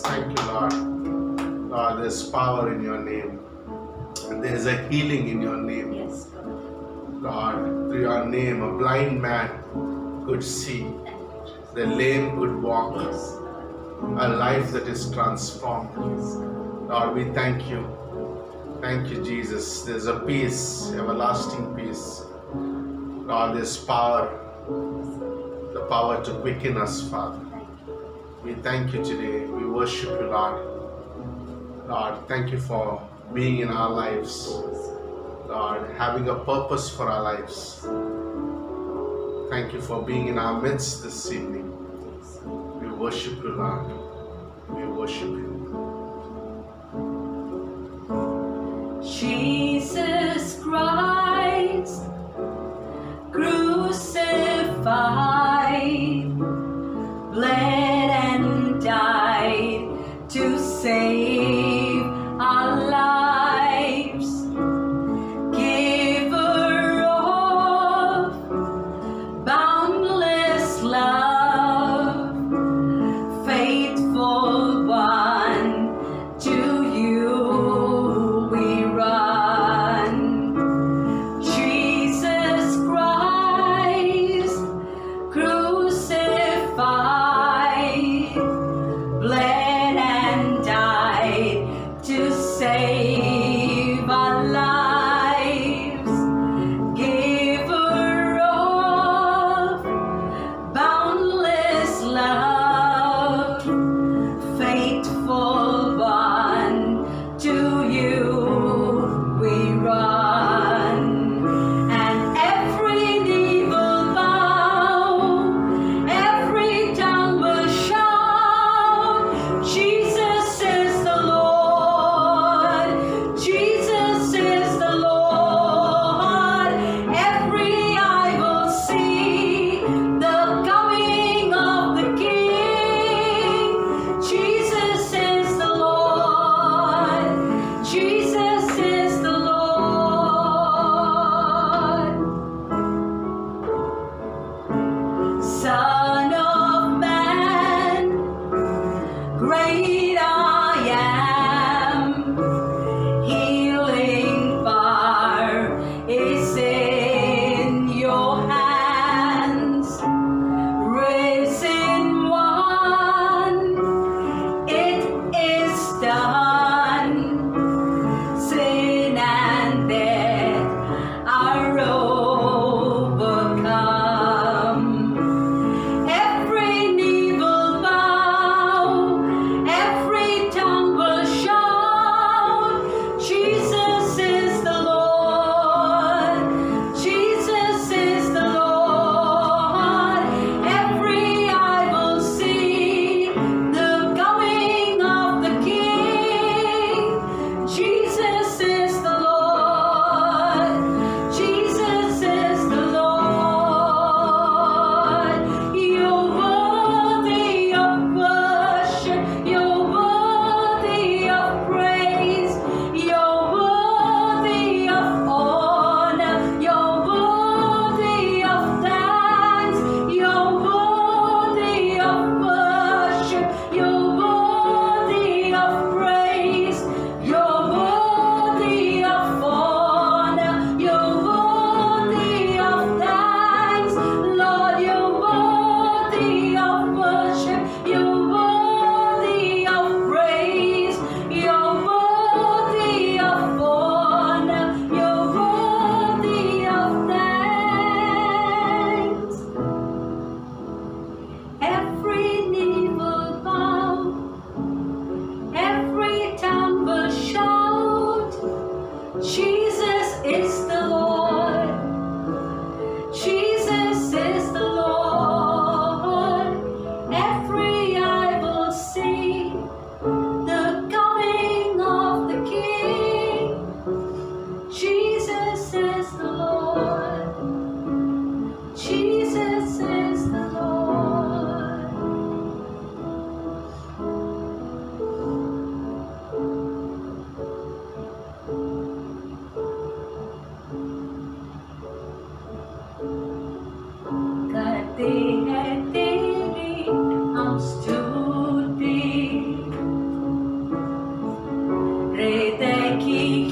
Jesus. Thank you, Lord. Lord, there's power in your name. And there's a healing in your name. Yes, God. Lord, through your name, a blind man could see, Thank you, Jesus. the lame could walk, Yes, God. a life that is transformed. Yes, God. Lord, we thank you. Thank you, Jesus. There's a peace, everlasting peace. Lord, there's power, the power to quicken us, Father. Thank you. We thank you today. We worship you, Lord. Lord, thank you for being in our lives. Lord, having a purpose for our lives. Thank you for being in our midst this evening. We worship you, Lord. We worship you. Jesus Christ, crucified, bled and died to save our lives, giver of boundless love, faithful one, to you we run. Jesus Christ, crucified, bled and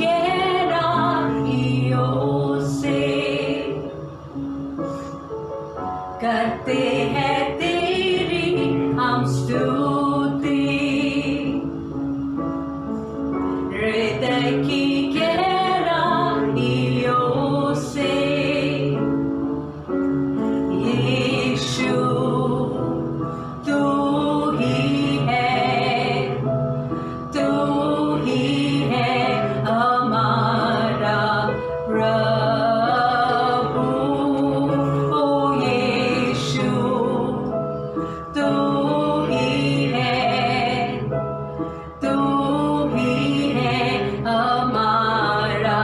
गहराइयों से करते हैं तेरी हम स्तुति, हृदय की गहराइयों से यीशु तू ही है हमारा प्रभु। ओ यीशु तू ही है हमारा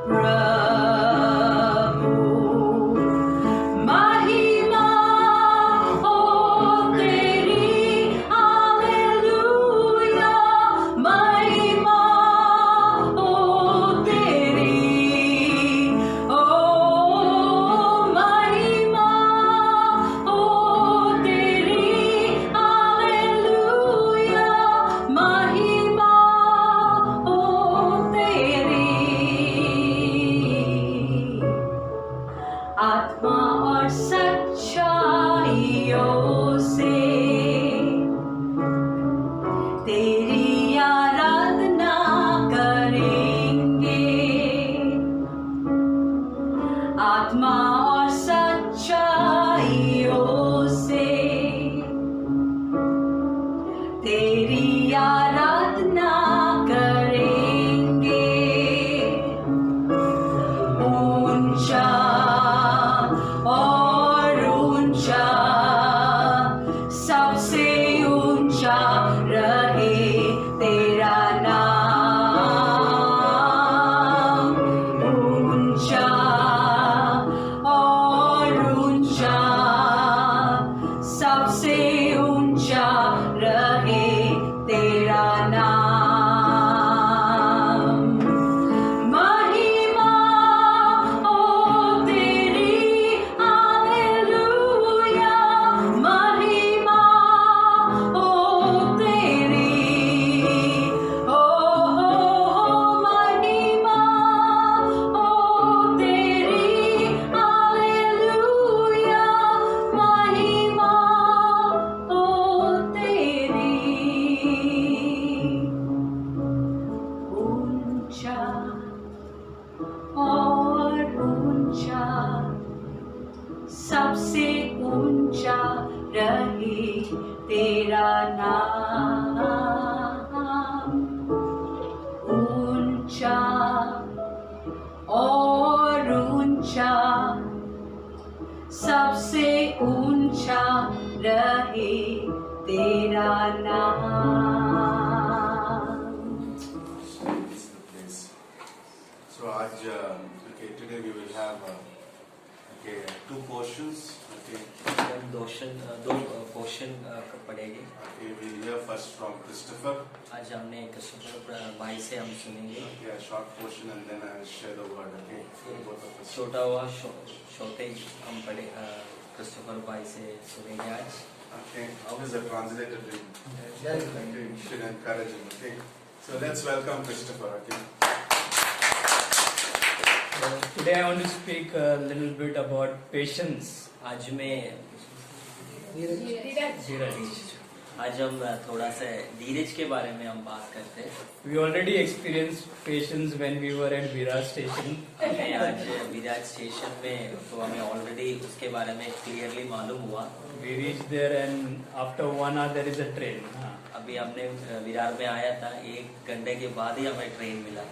प्रभु। महिमा हो तेरी हालेलुया, महिमा हो तेरी, ओ महिमा हो तेरी हालेलुया, महिमा हो तेरी। आत्मा और सच्चाइयों से तेरी आराधना करेंगे, आत्मा और सच्चाइयों से तेरी आराधना करेंगे। ऊंचा और ऊंचा, सबसे ऊंचा रहे तेरा नाम। ऊंचा और ऊंचा, सबसे ऊंचा रहे तेरा नाम। महिमा हो तेरी हालेलुया, महिमा हो तेरी, ओ महिमा हो तेरी हालेलुया, महिमा हो तेरी। ऊंचा और ऊंचा, सबसे ऊंचा रहे तेरा नाम। ऊंचा और ऊंचा, सबसे ऊंचा रहे तेरा नाम। So today we will have two portions. हम दो क्वेश्चन पढ़ेंगे। We will hear first from Christopher. आज हमने क्रिस्टोफर भाई से हम सुनेंगे। A short portion and then I will share the word. Both of us. छोटा हुआ शॉर्टेज हम पढ़े क्रिस्टोफर भाई से सुनेंगे आज। How is the translator doing? You should encourage him. So let's welcome Christopher. Today I want to speak a little bit about patience. आज मैं धीरज. आज हम थोड़ा सा धीरज के बारे में हम बात करते हैं। We already experienced patience when we were at Virat station. हमें आज विराट स्टेशन में तो हमें ऑलरेडी उसके बारे में क्लियरली मालूम हुआ। We reached there and after 1 hour there is a train. अभी हमने विरार में आया था, 1 घंटे के बाद ही हमें ट्रेन मिला।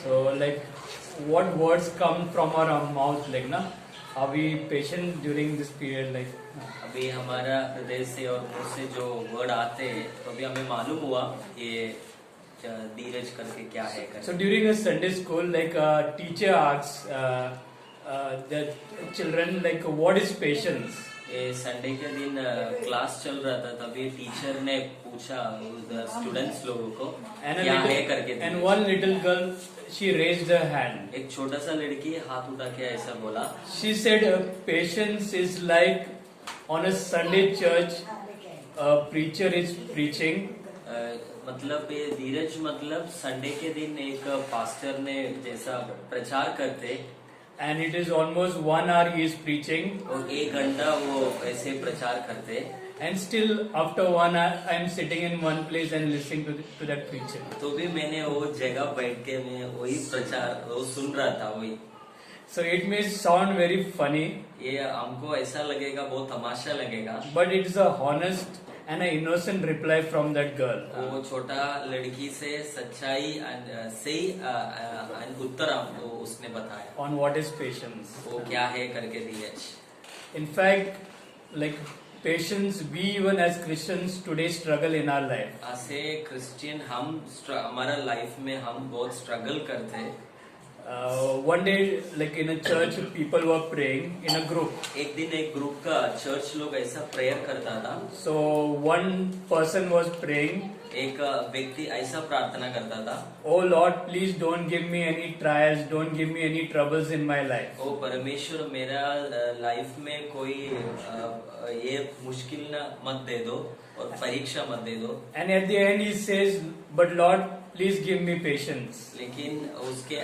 So like what words come from our mouth like na? Are we patient during this period like? अभी हमारा हृदय से और मुंह से जो वर्ड आते हैं तो अभी हमें मालूम हुआ ये धीरज करके क्या है करके। So during a Sunday school like a teacher asks the children like what is patience? ये संडे के दिन क्लास चल रहा था, तभी टीचर ने पूछा स्टूडेंट्स लोगों को क्या है करके। And one little girl she raised her hand. एक छोटा सा लड़की हाथ उठा के ऐसा बोला। She said patience is like on a Sunday church a preacher is preaching मतलब ये धीरज मतलब संडे के दिन एक पास्टर ने जैसा प्रचार करते and it is almost 1 hour he is preaching, और 1 घंटा वो ऐसे प्रचार करते, and still after 1 hour I am sitting in one place and listening to that preacher. तो भी मैंने वो जगह बैठ के मैं वही प्रचार वो सुन रहा था वही. So it may sound very funny, ये हमको ऐसा लगेगा बहुत तमाशा लगेगा, but it is a honest and an innocent reply from that girl. वो छोटा लड़की से सच्चाई सही उत्तर हमको उसने बताया On what is patience. वो क्या है करके धीरज. In fact, like patience, we even as Christians today struggle in our life. ऐसे क्रिश्चियन हमारा लाइफ में हम बहुत स्ट्रगल करते हैं. One day, like in a church, people were praying in a group. एक दिन एक ग्रुप का चर्च लोग ऐसा प्रेयर करता था. So one person was praying, एक व्यक्ति ऐसा प्रार्थना करता था, "Oh Lord, please don't give me any trials, don't give me any troubles in my life." ओ परमेश्वर मेरा लाइफ में कोई ये मुश्किल न मत दे दो और परीक्षा मत दे दो. And at the end he says, "But Lord, please give me patience." लेकिन उसके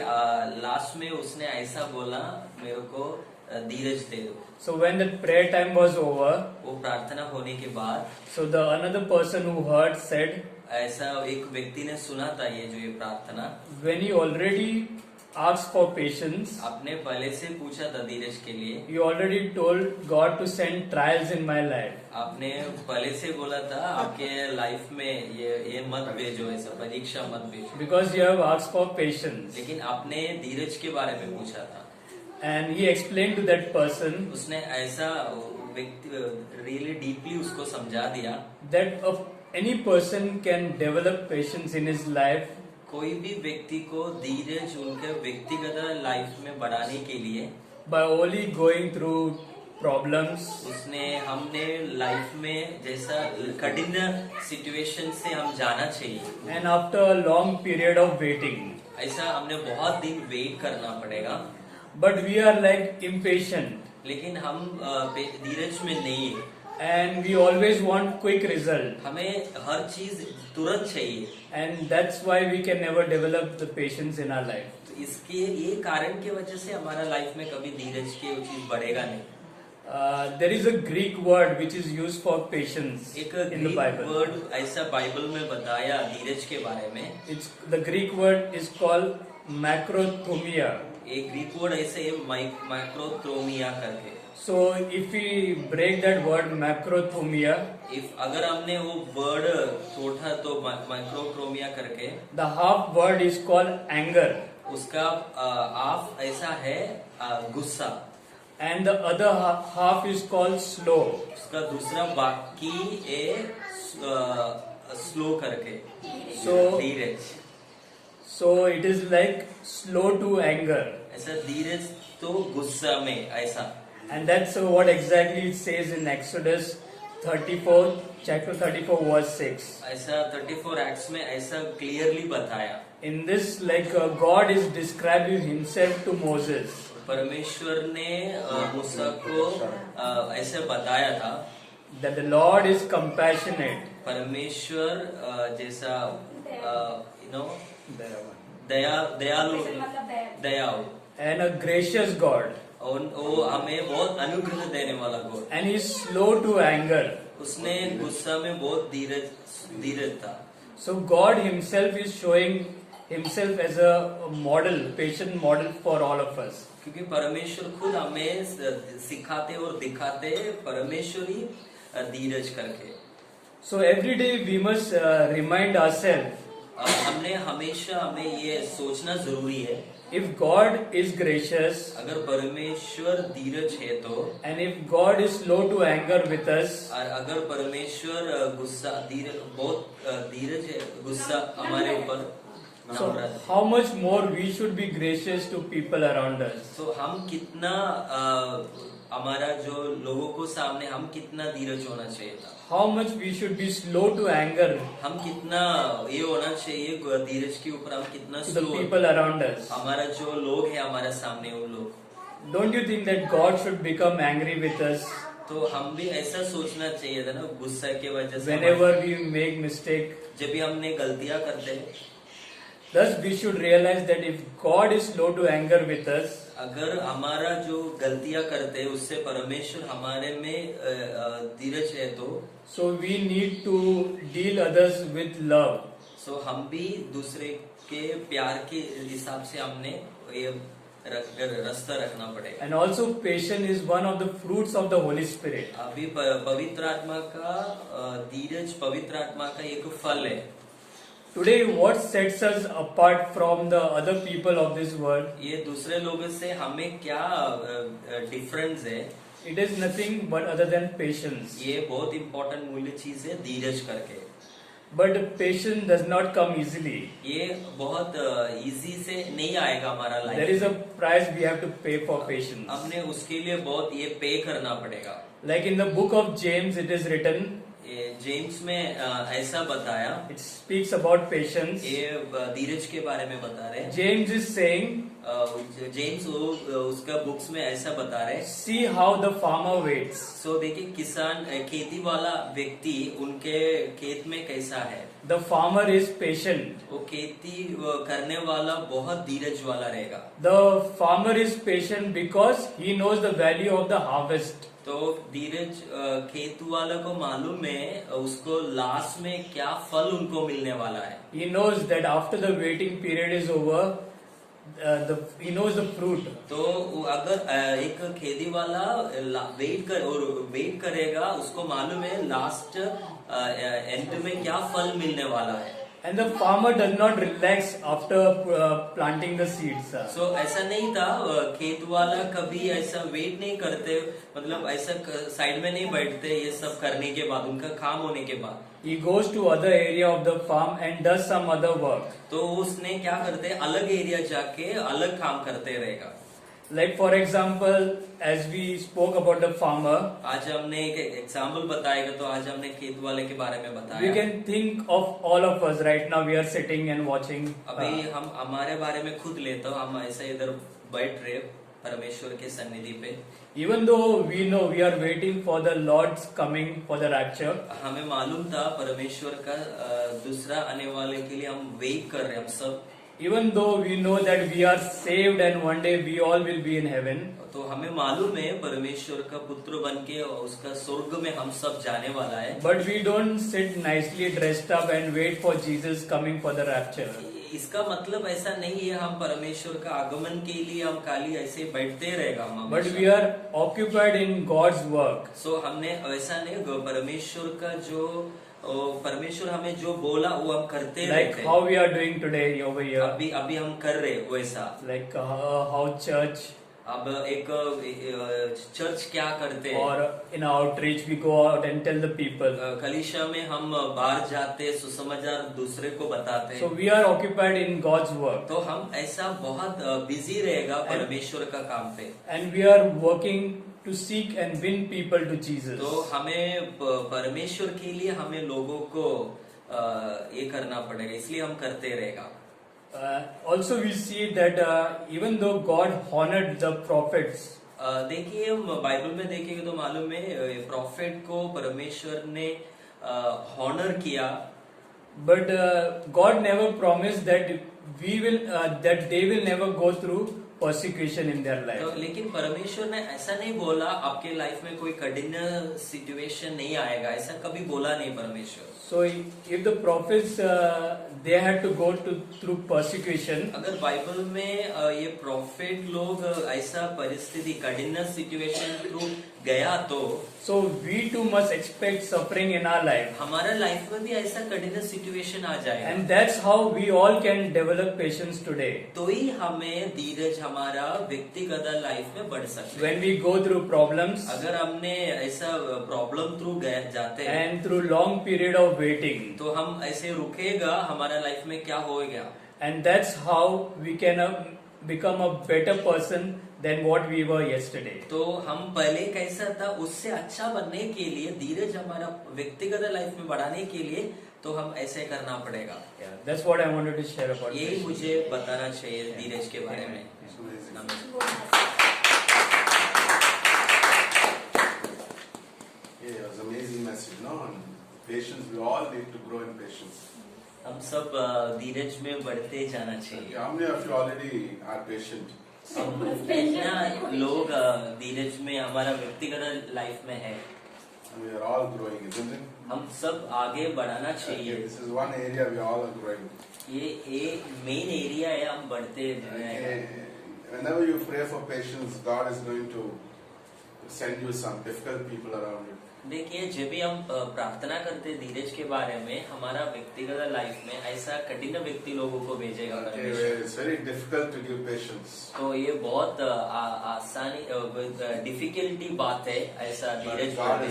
लास्ट में उसने ऐसा बोला, मेरे को धीरज दे दो. So when the prayer time was over, वो प्रार्थना होने के बाद so the another person who heard said, ऐसा एक व्यक्ति ने सुना था ये जो ये प्रार्थना, when he already asked for patience, आपने पहले से पूछा था धीरज के लिए, he already told God to send trials in my life. आपने पहले से बोला था आपके लाइफ में ये मत भेजो, ऐसा परीक्षा मत भेजो, Because you have asked for patience. लेकिन आपने धीरज के बारे में पूछा था. And he explained to that person उसने ऐसा व्यक्ति रियली डीपली उसको समझा दिया that any person can develop patience in his life कोई भी व्यक्ति को धीरज उनके व्यक्तिगत लाइफ में बढ़ाने के लिए by only going through problems, हमने लाइफ में जैसा कठिन सिचुएशन से हम जाना चाहिए. and after a long period of waiting. ऐसा हमने बहुत दिन वेट करना पड़ेगा. But we are like impatient लेकिन हम धीरज में नहीं है. and we always want quick result, हमें हर चीज तुरंत चाहिए. and that's why we can never develop the patience in our life. तो इसके ये कारण की वजह से हमारा लाइफ में कभी धीरज की वो चीज बढ़ेगा नहीं. There is a Greek word which is used for patience एक in the Greek Bible. Word ऐसा बाइबल में बताया धीरज के बारे में. The Greek word is called macrothumia. एक ग्रीक वर्ड ऐसे माइक्रोथ्रोमिया करके. So if we break that word macrothumia, अगर हमने वो वर्ड छोटा तो माइक्रोथ्रोमिया करके, the half word is called anger, उसका हाफ ऐसा है गुस्सा, and the other half is called slow. उसका दूसरा बाकी है स्लो करके, So- Dheeraj. So it is like slow to anger, ऐसा धीरज तो गुस्सा में ऐसा. and that's what exactly it says in Exodus 34, chapter 34, verse 6. ऐसा 34 एक्ट्स में ऐसा क्लियरली बताया. In this, like God is describing Himself to Moses. परमेश्वर ने मूसा को ऐसे बताया था That the Lord is compassionate, परमेश्वर जैसा दयालु and a gracious God, और वो हमें बहुत अनुग्रह देने वाला God. and He is slow to anger. उसने गुस्सा में बहुत धीरज था. So God Himself is showing Himself as a model, patient model for all of us. क्योंकि परमेश्वर खुद हमें सिखाते और दिखाते परमेश्वर ही धीरज करके. So every day we must remind ourselves, हमने हमेशा हमें ये सोचना जरूरी है, if God is gracious अगर परमेश्वर धीरज है तो, and if God is slow to anger with us, और अगर परमेश्वर बहुत धीरज है गुस्सा हमारे ऊपर so how much more we should be gracious to people around us. तो हम कितना हमारा जो लोगों को सामने हम कितना धीरज होना चाहिए था. How much we should be slow to anger हम कितना ये होना चाहिए धीरज के ऊपर, हम कितना to the slow. people around us. हमारा जो लोग है हमारे सामने उन लोग. Don't you think that God should become angry with us? तो हम भी ऐसा सोचना चाहिए था ना, गुस्सा के वजह से whenever we make mistake. जब भी हमने गलतियां करते हैं, Thus we should realize that if God is slow to anger with us, अगर हमारा जो गलतियां करते हैं उससे परमेश्वर हमारे में धीरज है, तो so we need to deal others with love. सो हम भी दूसरे के प्यार के हिसाब से हमने ये रास्ता रखना पड़ेगा. And also patience is one of the fruits of the Holy Spirit. अभी पवित्र आत्मा का धीरज पवित्र आत्मा का एक फल है. Today what sets us apart from the other people of this world, ये दूसरे लोगों से हमें क्या डिफरेंस है? it is nothing but other than patience. ये बहुत इंपॉर्टेंट मूल्य चीज है धीरज करके. But patience does not come easily. ये बहुत इजी से नहीं आएगा हमारा life. There is a price we have to pay for patience. हमने उसके लिए बहुत ये पे करना पड़ेगा. Like in the book of James it is written, James में ऐसा बताया, it speaks about patience. ये धीरज के बारे में बता रहे हैं. James is saying, जेम्स उसका बुक्स में ऐसा बता रहे हैं. see how the farmer waits. सो देखिए किसान खेती वाला व्यक्ति उनके खेत में कैसा है. The farmer is patient. वो खेती करने वाला बहुत धीरज वाला रहेगा. The farmer is patient because he knows the value of the harvest. तो धीरज खेत वाला को मालूम है उसको लास्ट में क्या फल उनको मिलने वाला है. He knows that after the waiting period is over, he knows the fruit. तो अगर एक खेती वाला वेट करेगा, उसको मालूम है लास्ट एंड में क्या फल मिलने वाला है. And the farmer does not relax after planting the seeds. सो ऐसा नहीं था, खेत वाला कभी ऐसा वेट नहीं करते, मतलब ऐसा साइड में नहीं बैठते ये सब करने के बाद, उनका काम होने के बाद. He goes to other area of the farm and does some other work. तो उसने क्या करते, अलग एरिया जाके अलग काम करते रहेगा. Like for example, as we spoke about the farmer, आज हमने एक एग्जाम्पल बताएगा, तो आज हमने खेत वाले के बारे में we बताया. can think of all of us right now. We are sitting and watching. अभी हम हमारे बारे में खुद लेते हो, हम ऐसे इधर बैठ रहे परमेश्वर के सन्निधि पे. Even though we know we are waiting for the Lord's coming for the rapture, हमें मालूम था परमेश्वर का दूसरा आने वाले के लिए हम वेट कर रहे हैं हम सब. even though we know that we are saved and one day we all will be in heaven, तो हमें मालूम है परमेश्वर का पुत्र बन के उसका स्वर्ग में हम सब जाने वाला है. but we don't sit nicely dressed up and wait for Jesus coming for the rapture. इसका मतलब ऐसा नहीं है हम परमेश्वर का आगमन के लिए हम खाली ऐसे बैठते रहेगा हम. But we are occupied in God's work. सो हमने ऐसा नहीं, परमेश्वर का जो परमेश्वर हमें जो बोला वो हम करते Like रहते. how we are doing today over here. अभी हम कर रहे वैसा. Like how church अब एक चर्च क्या करते हैं, or in our outreach we go out and tell the people. कलीसिया में हम बाहर जाते सुसमाचार दूसरे को बताते So हैं. we are occupied in God's work. तो हम ऐसा बहुत बिजी रहेगा परमेश्वर का काम पे. And we are working to seek and win people to Jesus. तो हमें परमेश्वर के लिए हमें लोगों को ये करना पड़ेगा, इसलिए हम करते रहेगा. Also we see that even though God honored the prophets, देखिए हम बाइबल में देखेंगे तो मालूम है प्रॉफिट को परमेश्वर ने हॉनर किया. but God never promised that that they will never go through persecution in their life. तो लेकिन परमेश्वर ने ऐसा नहीं बोला आपके लाइफ में कोई कठिन सिचुएशन नहीं आएगा, ऐसा कभी बोला नहीं परमेश्वर. So if the prophets they had to go through persecution, अगर बाइबल में ये प्रॉफिट लोग ऐसा परिस्थिति कठिन सिचुएशन थ्रू गया, तो so we too must expect suffering in our life. हमारा लाइफ में भी ऐसा कठिन सिचुएशन आ जाएगा. And that's how we all can develop patience today. तो ही हमें धीरज हमारा व्यक्तिगत लाइफ में बढ़ सकते हैं. When we go through problems अगर हमने ऐसा प्रॉब्लम थ्रू जाते हैं and through long period of waiting, तो हम ऐसे रुकेगा, हमारा लाइफ में क्या होएगा. and that's how we can become a better person than what we were yesterday. तो हम पहले कैसा था उससे अच्छा बनने के लिए, धीरज हमारा व्यक्तिगत लाइफ में बढ़ाने के लिए, तो हम ऐसे करना पड़ेगा. Yeah, that's what I wanted to share about यही this. मुझे बताना चाहिए धीरज के बारे में. नमस्कार. Yeah, it was an amazing message, no? And patience, we all need to grow in patience. हम सब धीरज में बढ़ते जाना चाहिए. How many of you already are patient? हम कितना लोग धीरज में हमारा व्यक्तिगत लाइफ में है. We are all growing, isn't it? हम सब आगे बढ़ाना Okay, चाहिए. this is one area we all are growing. ये एक मेन एरिया है, हम बढ़ते रहेंगे. Okay. Whenever you pray for patience, God is going to send you some difficult people around you. देखिए, जब भी हम प्रार्थना करते धीरज के बारे में, हमारा व्यक्तिगत लाइफ में ऐसा कठिन व्यक्ति लोगों को भेजेगा Okay, परमेश्वर. where it's very difficult to give patience. तो ये बहुत आसानी डिफिकल्टी बात है ऐसा But धीरज God बढ़ने.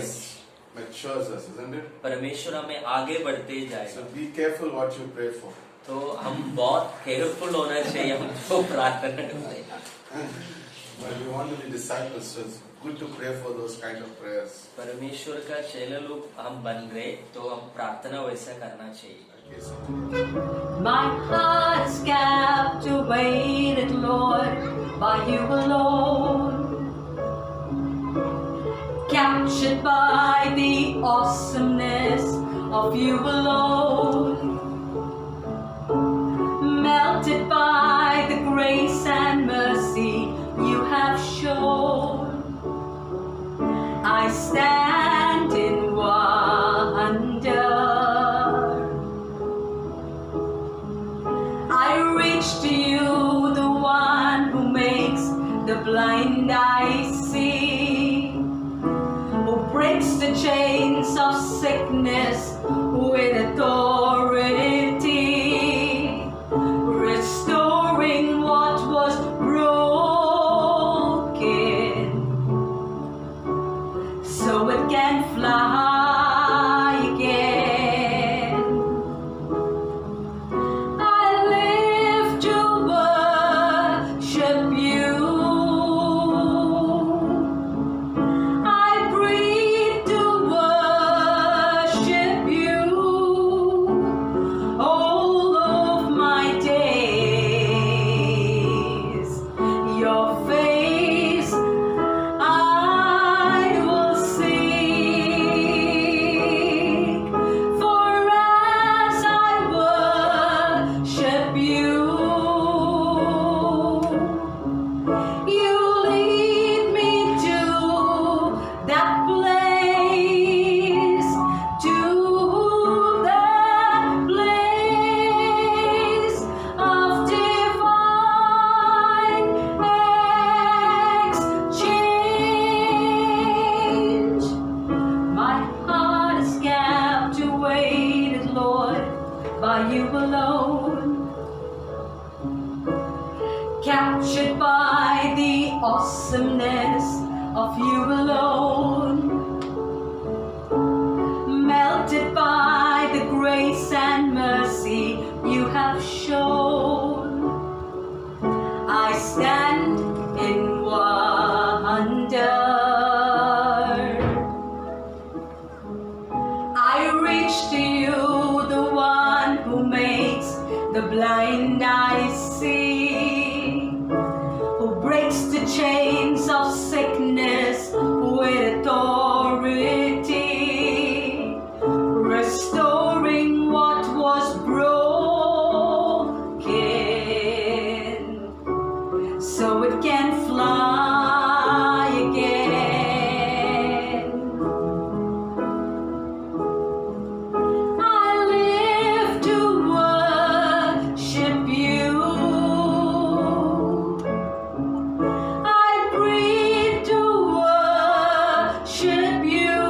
matures us, isn't it? परमेश्वर हमें आगे बढ़ते So जाएगा. be careful what you pray for. तो हम बहुत केयरफुल होना चाहिए हम जो प्रार्थना करते हैं. But we want to be disciples, so it's good to pray for those kind of prayers. परमेश्वर का चेला लोग हम बन गए तो हम प्रार्थना वैसा करना चाहिए. Okay, so My heart is captivated, Lord, by you alone. Captured by the awesomeness of you alone. Melted by the grace and mercy you have shown. I stand in wonder. I reach to you, the one who makes the blind eye see, who breaks the chains of sickness with authority, restoring what was broken so it can fly again. I live to worship you. I breathe to worship you. All of my days, your face I will seek. For as I worship you, you lead me to that place, to that place of divine exchange. My heart is captivated, Lord, by you alone. Captured by the awesomeness of you alone. Melted by the grace and mercy you have shown. I stand in wonder. I reach to you, the one who makes the blind eyes see, who breaks the chains of sickness with authority, restoring what was broken so it can fly again. I live to worship you. I breathe to worship you.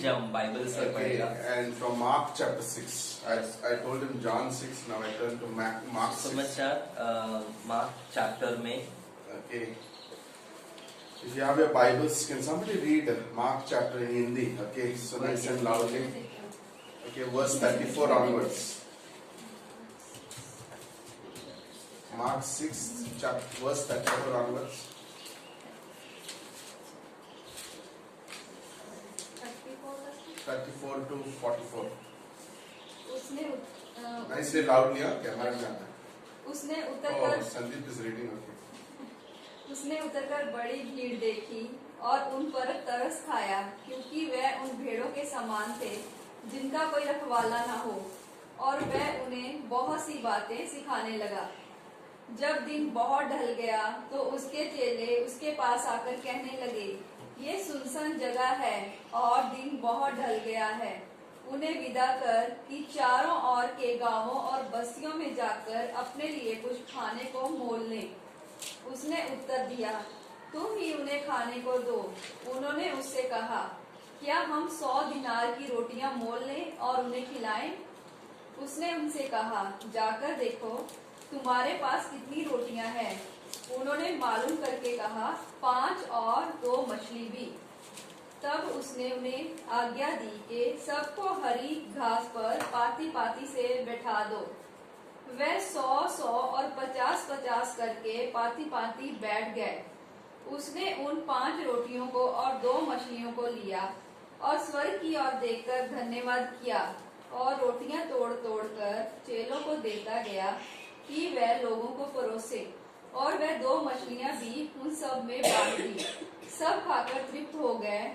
जब Bible से Okay, पढ़ेगा। and from Mark chapter 6. I told him John 6, now I turn to Mark 6. समाचार mark chapter में Okay. If you have your Bibles, can somebody read Mark chapter in Hindi? Okay, so nice and loudly. Okay, verse 34 onwards. Mark 6, chapter, verse 34 onwards. 34 to 44. उसने Nicely loudly, huh? Camera में आता है. उसने Oh, उतरकर Sandeep is reading. Okay. उसने उतरकर बड़ी भीड़ देखी और उन पर तरस खाया, क्योंकि वह उन भेड़ों के समान थे जिनका कोई रखवाला न हो, और वह उन्हें बहुत सी बातें सिखाने लगा। जब दिन बहुत ढल गया तो उसके चेले उसके पास आकर कहने लगे, ये सुनसान जगह है और दिन बहुत ढल गया है, उन्हें विदा कर कि चारों ओर के गांवों और बस्तियों में जाकर अपने लिए कुछ खाने को मोल लें। उसने उत्तर दिया, तुम ही उन्हें खाने को दो। उन्होंने उससे कहा, क्या हम 100 दिनार की रोटियां मोल लें और उन्हें खिलाएं? उसने उनसे कहा, जाकर देखो तुम्हारे पास कितनी रोटियां हैं। उन्होंने मालूम करके कहा, 5 और 2 मछली भी। तब उसने उन्हें आज्ञा दी कि सबको हरी घास पर पाती पाती से बैठा दो। वह 100 और 50 करके पाती पाती बैठ गए। उसने उन 5 रोटियों को और 2 मछलियों को लिया और स्वर्ग की ओर देखकर धन्यवाद किया और रोटियां तोड़ तोड़ कर चेलों को देता गया कि वह लोगों को परोसे, और वह 2 मछलियां भी उन सब में बांट दी। सब खाकर तृप्त हो गए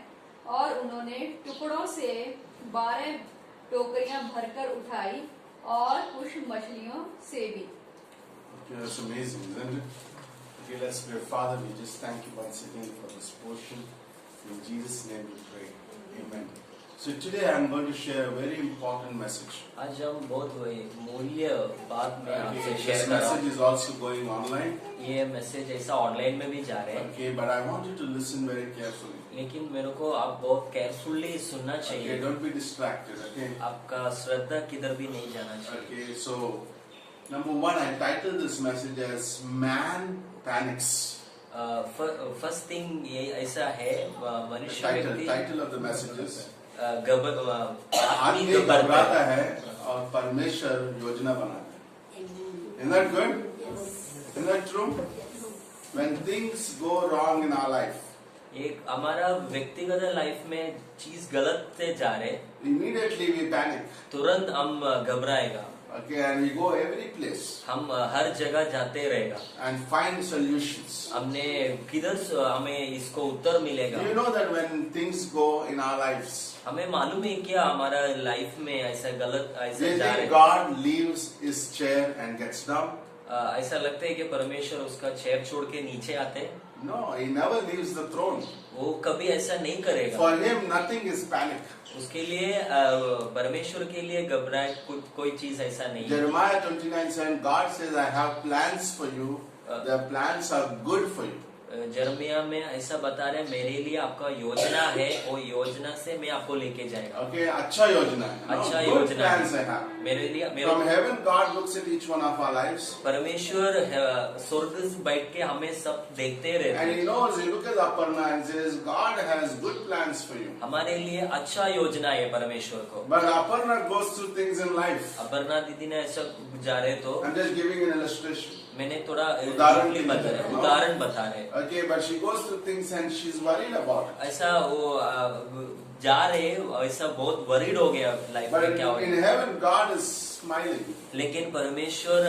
और उन्होंने टुकड़ों से 12 टोकरियां भरकर उठाई और कुछ मछलियों से भी। Okay, that's amazing, isn't it? Okay, let's pray. Father, we just thank you once again for this portion. In Jesus' name we pray. Amen. So today I'm going to share a very important message. आज हम बहुत मूल्य बात में आपसे Okay, share this कर रहा message is also going online. हूँ। ये मैसेज ऐसा ऑनलाइन में भी जा रहे हैं, Okay, but I want you to listen very carefully. लेकिन मेरे को आप बहुत केयरफुली सुनना Okay, चाहिए। don't be distracted. Okay. आपका श्रद्धा किधर भी नहीं जाना चाहिए। Okay, so number one, I titled this message as "Man Panics." First thing ये ऐसा है, The मनुष्य व्यक्ति title of the message is आदमी आदमी घबराता घबराता है और परमेश्वर योजना बनाता है. Isn't that good? Isn't that true? When things go wrong in our life, एक हमारा व्यक्तिगत लाइफ में चीज गलत से जा रहे, immediately we panic. तुरंत हम घबराएगा, Okay, and we go every place हम हर जगह जाते रहेगा, and find solutions. हमने किधर हमें इसको उत्तर मिलेगा। Do you know that when things go in our lives, हमें मालूम है क्या हमारा लाइफ में ऐसा गलत do ऐसे you जा think रहे, God leaves his chair and gets down? ऐसा लगता है कि परमेश्वर उसका चेयर छोड़ के नीचे आते, No, he never leaves the throne. वो कभी ऐसा नहीं करेगा। For him, nothing is panic. उसके लिए परमेश्वर के लिए घबराए कोई चीज ऐसा नहीं है। Jeremiah 29:7, God says, I have plans for you. The plans are good for you. जर्मिया में ऐसा बता रहे, मेरे लिए आपका योजना है, वो योजना से मैं आपको लेके जाएगा। Okay, अच्छा योजना है. No, अच्छा good योजना plans है I have. मेरे लिए। From मेरे heaven, God looks at each one of our lives. परमेश्वर स्वर्ग से बैठ के हमें सब देखते And रहते he हैं। knows, he looks at Aparna and says, God has good plans for you. हमारे लिए अच्छा योजना है परमेश्वर को। But Aparna goes through things in life. Aparna दीदी ने ऐसा जा रहे तो I'm just giving an illustration. मैंने थोड़ा उदाहरण briefly बता रहे, हाँ। उदाहरण बता रहे। Okay, but she goes through things and she's worried about it. ऐसा वो जा रहे, ऐसा बहुत वरीड हो गया लाइफ But में क्या हो in गया। heaven, God is smiling. लेकिन परमेश्वर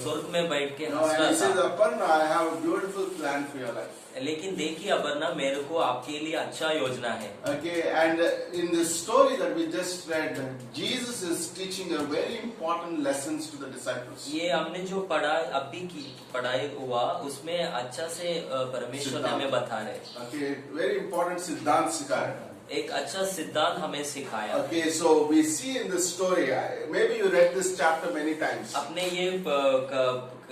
स्वर्ग में बैठ के No, and हंस he says, रहा था। Aparna, I have a beautiful plan for your life. लेकिन देखिए अपर्णा, मेरे को आपके लिए अच्छा योजना है। Okay, and in this story that we just read, Jesus is teaching a very important lessons to the disciples. ये हमने जो पढ़ा अभी की पढ़ाई हुआ, उसमें अच्छा से परमेश्वर ने हमें बता रहे, Okay, very important सिद्धांत सिखाया. एक अच्छा सिद्धांत हमें सिखाया। Okay, so we see in this story, maybe you read this chapter many times. अपने ये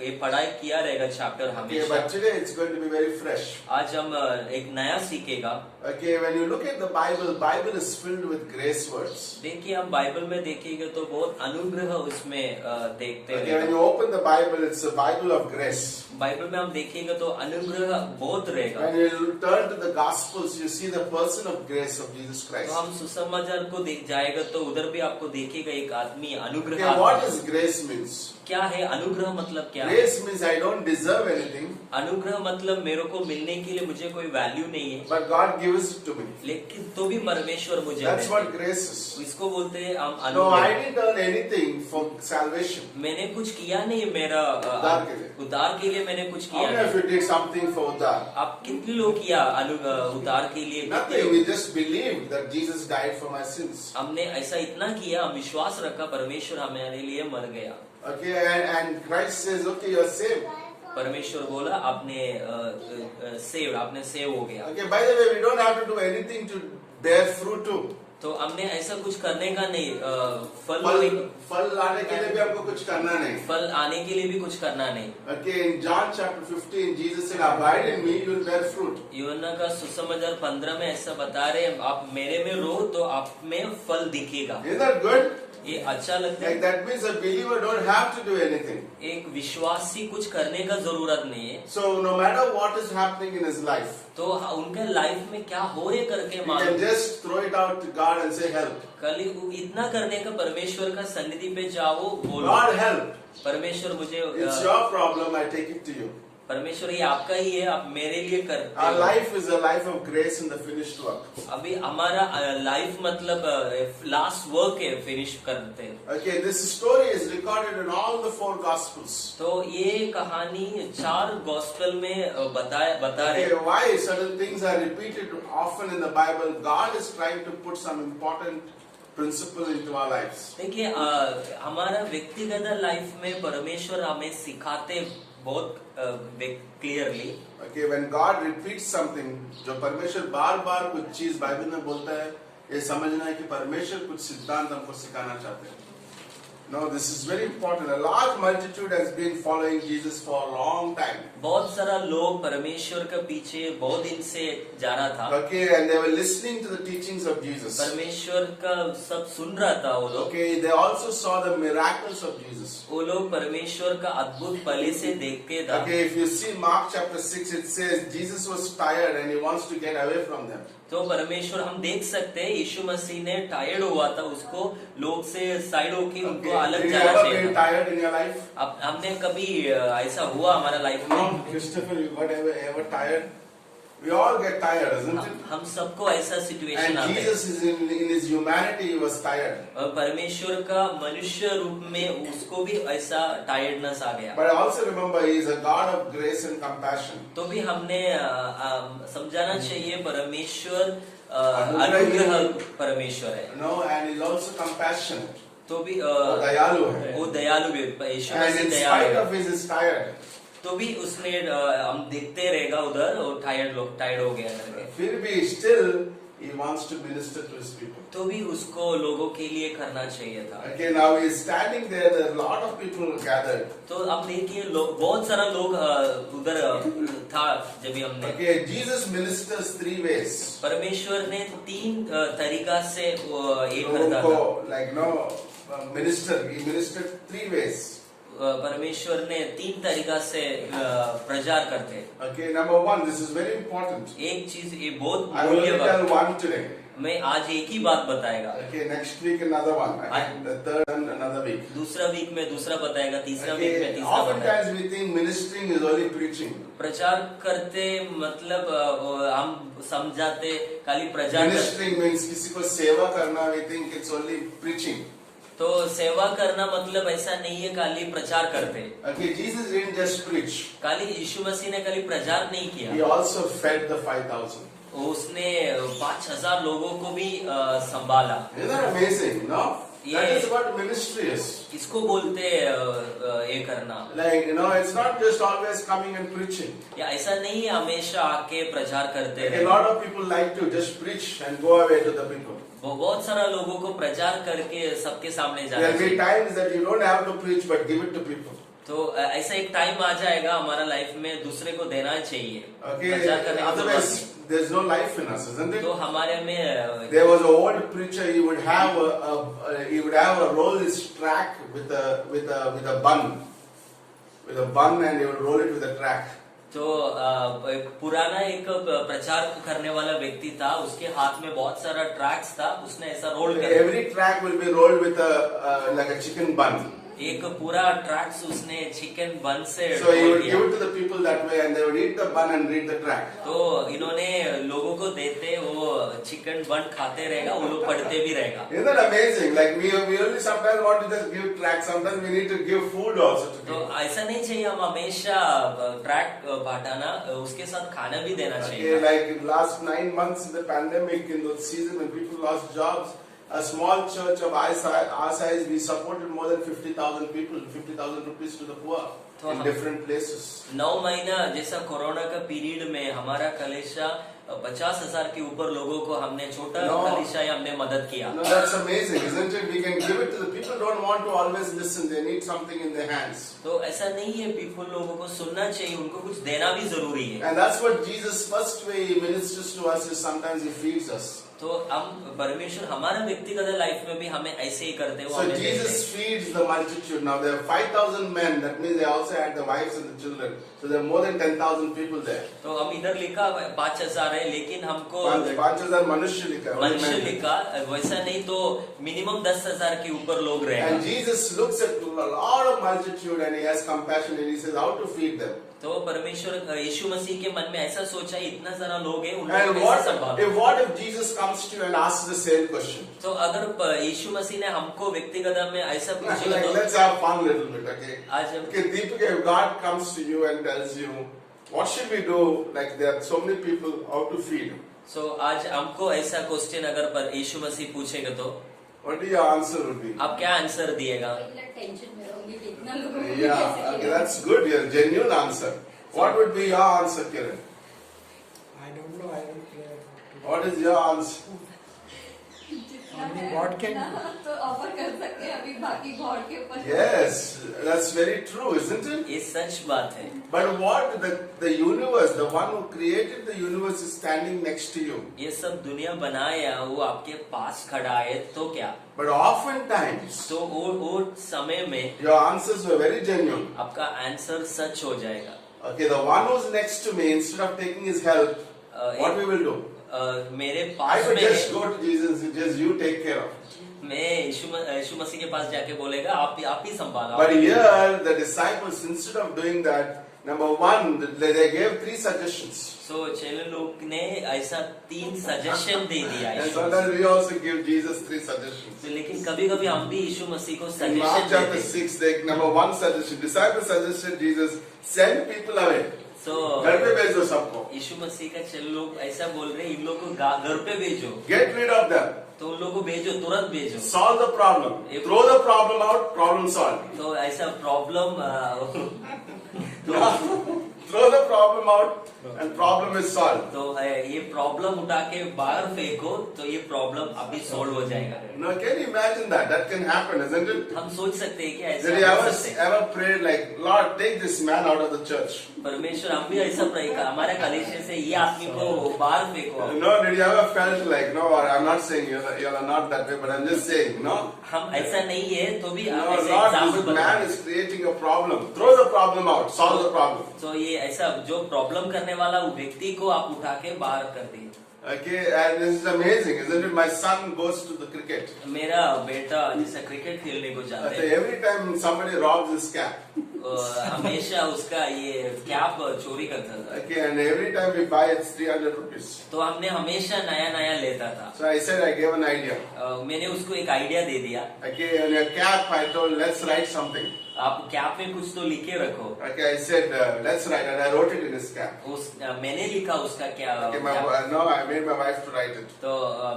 ये पढ़ाई किया रहेगा चैप्टर Okay, हमेशा। but today it's going to be very fresh. आज हम एक नया सीखेगा। Okay, when you look at the Bible is filled with grace words. देखिए हम बाइबल में देखेंगे तो बहुत अनुग्रह उसमें देखते Okay, when हैं। you open the Bible, it's a Bible of grace. Bible में हम देखेंगे तो अनुग्रह बहुत रहेगा। When you turn to the Gospels, you see the person of grace of Jesus तो Christ. हम सुसमाचार को देख जाएगा तो उधर भी आपको देखेगा एक आदमी अनुग्रह। Okay, what does grace means? क्या है अनुग्रह मतलब क्या है? Grace means I don't deserve anything, अनुग्रह मतलब मेरे को मिलने के लिए मुझे कोई वैल्यू नहीं है, but God gives it to me. लेकिन तो भी परमेश्वर मुझे That's देते what हैं। grace is. इसको बोलते हैं हम No, I अनुग्रह। didn't earn anything for salvation. मैंने कुछ किया नहीं, मेरा उद्धार के लिए। उद्धार के लिए मैंने कुछ How किया many of नहीं। you did something for Uddar? आप कितने लोग किया उद्धार के लिए? Nothing. We just believed that Jesus died for my sins. हमने ऐसा इतना किया, हम विश्वास रखा परमेश्वर हमारे लिए मर गया। Okay, and Christ says, okay, you're saved. परमेश्वर बोला आपने आपने सेव हो गया। Okay, by the way, we don't have to do anything to bear fruit too. तो हमने ऐसा कुछ करने का नहीं, फल लाने के लिए भी आपको कुछ करना नहीं। फल आने के लिए भी कुछ करना नहीं। Okay, in John chapter 15, Jesus said, "Abide in me, you will bear fruit." यूहन्ना का सुसमाचार 15 में ऐसा बता रहे हैं, आप मेरे में रहो तो आप में फल दिखेगा। Isn't that good? ये अच्छा लगता Like है। that means a believer don't have to do anything. एक विश्वासी कुछ करने का जरूरत नहीं है। So no matter what is happening in his life, तो उनके लाइफ में क्या हो रहे करके he can मालूम, just throw it out to God and say, "Help." कल इतना करने का परमेश्वर का सन्निधि पे जाओ, बोलो God help. परमेश्वर मुझे It's your problem. I take it to you. परमेश्वर ये आपका ही है, आप मेरे लिए करते Our हो। life is a life of grace in the finished work. अभी हमारा लाइफ मतलब लास्ट वर्क है, फिनिश करते हैं। Okay, this story is recorded in all the 4 Gospels. तो ये कहानी 4 गॉस्पेल में बता रहे Okay, why certain things are repeated often in the Bible? God is trying to put some important principle into our lives. देखिए हमारा व्यक्तिगत life में परमेश्वर हमें सिखाते बहुत clearly. Okay, when God repeats something, जो परमेश्वर बार बार कुछ चीज बाइबल में बोलता है, ये समझना है कि परमेश्वर कुछ सिद्धांत हमको सिखाना चाहते हैं। No, this is very important. A large multitude has been following Jesus for a long time. बहुत सारा लोग परमेश्वर के पीछे बहुत दिन से जा रहा था। Okay, and they were listening to the teachings of Jesus. परमेश्वर का सब सुन रहा था वो लोग। Okay, they also saw the miracles of Jesus. वो लोग परमेश्वर का अद्भुत पहले से देखते था। Okay, if you see Mark chapter 6, it says Jesus was tired and he wants to get away from them. तो परमेश्वर हम देख सकते हैं यीशु मसीह ने टायर्ड हुआ था, उसको लोग से साइड होके उनको Okay, अलग have you जाना ever चाहिए been था। tired in your life? अब हमने कभी ऐसा हुआ हमारा लाइफ No, में? Christopher, you got ever tired? We all get tired, isn't it? हम सबको ऐसा सिचुएशन And आता है। Jesus is in his humanity, he was tired. और परमेश्वर का मनुष्य रूप में उसको भी ऐसा टायर्डनेस आ गया। But also remember, he is a God of grace and compassion. तो भी हमने समझाना चाहिए परमेश्वर अनुग्रह परमेश्वर है। No, and he's also compassionate. तो भी वो दयालु है. वो दयालु भी है। यीशु And मसीह in दयालु spite है। of his is tired. तो भी उसने हम देखते रहेगा उधर और टायर्ड हो गया करके। फिर भी still he wants to minister to his people. तो भी उसको लोगों के लिए करना चाहिए था। Okay, now he is standing there. There are a lot of people gathered. तो अब देखिए बहुत सारा लोग उधर था जब भी हमने। Okay, Jesus ministers 3 ways. परमेश्वर ने 3 तरीका से ये लोगों करता को था। like no minister. He ministered 3 ways. परमेश्वर ने 3 तरीका से प्रचार करते। Okay, number 1, this is very important. एक चीज ये बहुत I will only मूल्य tell one today. मैं आज एक ही बात बताएगा। Okay, next week another one. And the third and another week. दूसरा वीक में दूसरा बताएगा, तीसरा वीक में Okay, तीसरा बताएगा। oftentimes we think ministering is only preaching. प्रचार करते मतलब हम समझाते खाली प्रचार करते। Ministering means किसी को सेवा करना. We think it's only preaching. तो सेवा करना मतलब ऐसा नहीं है खाली प्रचार करते। Okay, Jesus didn't just preach. खाली यीशु मसीह ने खाली प्रचार नहीं He किया, also fed the 5,000. उसने 5,000 लोगों को भी संभाला। Isn't that amazing? No? That Yeah. is what ministry is. इसको बोलते ये करना। Like, it's not just always coming and preaching. या ऐसा नहीं है हमेशा आके प्रचार करते Like, a रहे। lot of people like to just preach and go away to the people. बहुत सारा लोगों को प्रचार करके सबके सामने जाना There will be चाहिए। times that you don't have to preach but give it to people. तो ऐसा एक टाइम आ जाएगा हमारा लाइफ में दूसरे को देना चाहिए, Okay, प्रचार करने की जरूरत otherwise नहीं। there's no life in us, isn't it? तो हमारे में There was an old preacher. He would have a roll his track with a bun, and he would roll it with a track. तो पुराना एक प्रचार करने वाला व्यक्ति था, उसके हाथ में बहुत सारा ट्रैक्स था, उसने ऐसा रोल कर Every track will be rolled with like a chicken bun. एक पूरा ट्रैक्स उसने चिकन बन से So he रोल would किया। give it to the people that way, and they would eat the bun and read the track. तो इन्होंने लोगों को देते, वो चिकन बन खाते रहेगा, वो लोग पढ़ते भी रहेगा। Isn't that amazing? Like we only sometimes want to just give track. Sometimes we need to give food also to तो people. ऐसा नहीं चाहिए हम हमेशा ट्रैक बांटाना, उसके साथ खाना भी देना Okay, चाहिए। like in last 9 months in the pandemic, in the season when people lost jobs, a small church of our size, we supported more than 50,000 people, 50,000 rupees to the poor तो in हम- different places. 9 महीना जैसा corona का period में हमारा कलेशा 50,000 के ऊपर लोगों को हमने छोटा No. कलेशा हमने मदद किया। No, that's amazing, isn't it? We can give it to the people. Don't want to always listen. They need something in their hands, तो ऐसा नहीं है, पीपल लोगों को सुनना चाहिए, उनको कुछ देना भी जरूरी है। and that's what Jesus' first way he ministers to us is sometimes he feeds us. तो हम परमेश्वर हमारा व्यक्तिगत लाइफ में भी हमें ऐसे ही करते हो, So हमें देते Jesus हैं। feeds the multitude. Now there are 5,000 men. That means they also had the wives and the children. So there are more than 10,000 people there. तो हम इधर लिखा 5,000 है, लेकिन हमको 5,000 मनुष्य लिखा है, only मनुष्य men. लिखा, वैसा नहीं तो मिनिमम 10,000 के ऊपर लोग And रहेगा। Jesus looks at a lot of multitude and he has compassion and he says how to feed them. तो परमेश्वर यीशु मसीह के मन में ऐसा सोचा, इतना सारा लोग हैं, उनको And कैसे संभालो। what if Jesus comes to you and asks the same question? तो अगर यीशु मसीह ने हमको व्यक्तिगत में ऐसा पूछेगा Like, तो let's have fun a little bit, okay? आज हम Okay, Deepika, if God comes to you and tells you, what should we do? Like there are so many people, how to feed? आज हमको ऐसा question अगर पर यीशु मसीह पूछेगा तो What do your answer would be? आप क्या आंसर दिएगा? टेंशन में रहूंगी कि इतना लोगों को Yeah, कैसे okay, खिलाऊं? that's good. Your genuine answer. What would be your answer, Kiran? I don't know. I don't care. What is your answer? जितना Only है, God can उतना तो ऑफर कर सकते हैं, अभी बाकी गॉड के ऊपर। Yes, that's very true, isn't it? ये सच बात है। But what the universe, the one who created the universe is standing next to you. ये सब दुनिया बनाया, वो आपके पास खड़ा है, तो क्या? But oftentimes, तो वो समय में your answers were very genuine. आपका आंसर सच हो जाएगा। Okay, the one who's next to me, instead of taking his help, what we will do? मेरे I पास would just में go to Jesus and just you take care of it. मैं यीशु मसीह के पास जाके बोलेगा, आप ही संभालो। But here, the disciples, instead of doing that, number one, they gave 3 suggestions. सो चेले लोग ने ऐसा 3 सजेशन दे दिया And Yeshu sometimes Masih we also give Jesus 3 suggestions. को। लेकिन कभी कभी हम भी यीशु मसीह को In Mark सजेशन chapter देते। 6, number 1 suggestion, disciples suggested Jesus, send people away. सो घर पे भेजो सबको. यीशु मसीह का चेले लोग ऐसा बोल रहे, इन लोग को घर पे भेजो, Get rid of them. तो उन लोग को भेजो, तुरंत भेजो। Solve the problem. Throw the problem out, problem solved. तो ऐसा problem Throw the problem out and problem is solved. तो ये प्रॉब्लम उठा के बाहर फेंको, तो ये प्रॉब्लम अभी सॉल्व हो जाएगा। Now, can you imagine that? That can happen, isn't it? हम सोच सकते हैं कि ऐसा Did you हो सकते हैं। ever prayed like, Lord, take this man out of the church? परमेश्वर हम भी ऐसा प्रे कर, हमारे कलेशे से ये आदमी को बाहर फेंको। No, did you ever felt like, no, I'm not saying you're not that way, but I'm just saying, no? हम ऐसा नहीं है, तो भी No, आप ऐसे Lord, एग्जाम्पल this man बताओ। is creating a problem. Throw the problem out, solve the problem. तो ये ऐसा जो प्रॉब्लम करने वाला वो व्यक्ति को आप उठा के बाहर कर दिए। Okay, and this is amazing, isn't it? My son goes to the cricket. मेरा बेटा जैसा क्रिकेट खेलने को जाते Okay, हैं, every time somebody robs his cap. हमेशा उसका ये कैप चोरी करता था। Okay, and every time we buy it's 300 rupees. तो हमने हमेशा नया नया लेता था। So I said, I gave an idea. मैंने उसको एक आइडिया दे दिया, Okay, on your cap, I told, let's write something. आप कैप में कुछ तो लिखे रखो। Okay, I said, let's write, and I wrote it in his cap. मैंने लिखा उसका क्या Okay, क्या- no, I made my wife to write it. तो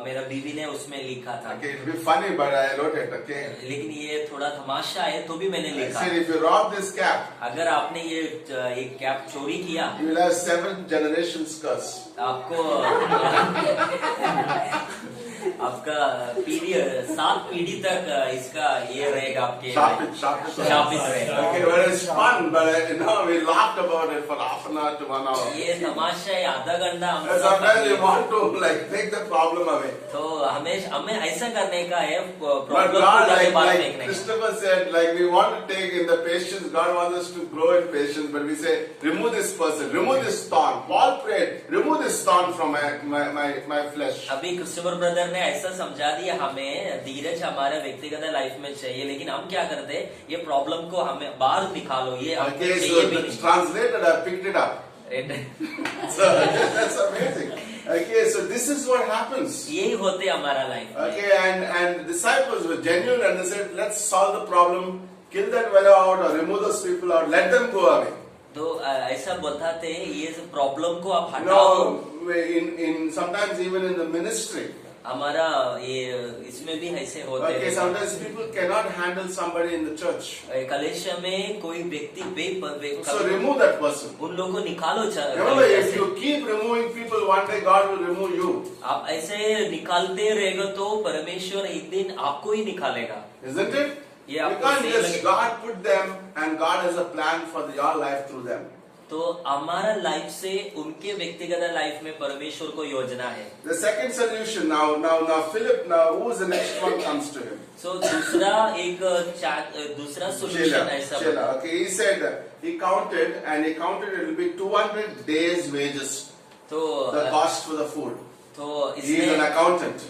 मेरा बीवी ने उसमें लिखा था। Okay, it'll be funny, but I wrote it. Okay. लेकिन ये थोड़ा तमाशा है, तो भी मैंने I लिखा। said, if you rob this cap, अगर आपने ये एक कैप चोरी किया, you will have 7 generations curse. आपको आपका पीढ़ी 7 पीढ़ी तक इसका ये रहेगा आपके शापित रहेगा। Okay, well, it's fun, but we laughed about it for half an hour to 1 hour. ये तमाशा है आधा घंटा हम And सब sometimes we करते हैं। want to like take the problem away. तो हमें ऐसा करने का है But प्रॉब्लम को God, जाके बाहर like फेंकने का। Christopher said, like we want to take in the patience. God wants us to grow in patience, but we say, remove this person, remove this thorn. Paul prayed, remove this thorn from my flesh. अभी Christopher brother ने ऐसा समझा दिया हमें धीरज हमारे व्यक्तिगत life में चाहिए, लेकिन हम क्या करते हैं, ये प्रॉब्लम को हमें बाहर निकालो, ये हमको Okay, चाहिए so भी the नहीं। translator I picked it up. So that's amazing. Okay, so this is what happens. यही होते हमारा life. Okay, and disciples were genuine and they said, let's solve the problem, kill that fellow out or remove those people out, let them go away. तो ऐसा बताते ये problem को आप You हटाओ। know, in sometimes even in the ministry. हमारा ये इसमें भी ऐसे होते Okay, हैं। sometimes people cannot handle somebody in the church. कलेशा में कोई व्यक्ति So remove that person. उन लोगों को निकालो Remember, कलेशा if से। you keep removing people, one day God will remove you. आप ऐसे निकालते रहेगा तो परमेश्वर एक दिन आपको ही निकालेगा। Isn't it? Yeah, You can't same just like- God put them and God has a plan for your life through them. तो हमारा लाइफ से उनके व्यक्तिगत लाइफ में परमेश्वर को योजना है। The second solution now Philip, now who is the next one comes to him? सो दूसरा दूसरा सोल्यूशन ऐसा Sheila. Okay, he said he counted it will be 200 days wages, तो the cost for the food. तो He is an accountant.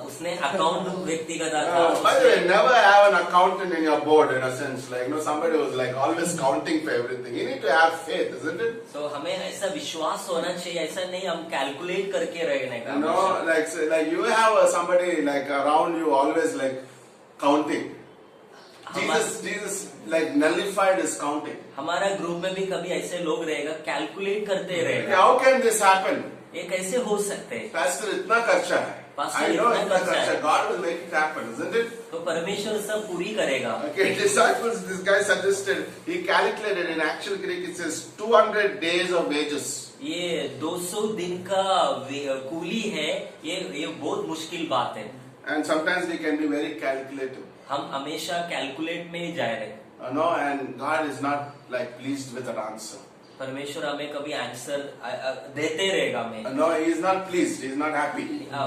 उसने account व्यक्तिगत By the way, never have an accountant in your board in a sense, like somebody who's like always counting for everything. You need to have faith, isn't it? तो हमें ऐसा विश्वास होना चाहिए, ऐसा नहीं हम कैलकुलेट करके रहने का। You know, like you have somebody like around you always like counting. Jesus like nullified his counting. हमारा ग्रुप में भी कभी ऐसे लोग रहेगा कैलकुलेट करते Okay, रहेगा, how can this happen? ये कैसे हो सकते हैं? Pastor, इतना खर्चा है. Pastor, I know इतना इतना खर्चा खर्चा. है। God will make it happen, isn't it? तो परमेश्वर सब पूरी करेगा। Okay, disciples, this guy suggested, he calculated in actual Greek it says 200 days of wages. ये 200 दिन का कूली है, ये बहुत मुश्किल बात है। And sometimes we can be very calculative. हम हमेशा कैलकुलेट में ही जा रहे हैं। No, and God is not like pleased with our answer. परमेश्वर हमें कभी आंसर देते रहेगा हमें। No, he is not pleased. He is not happy.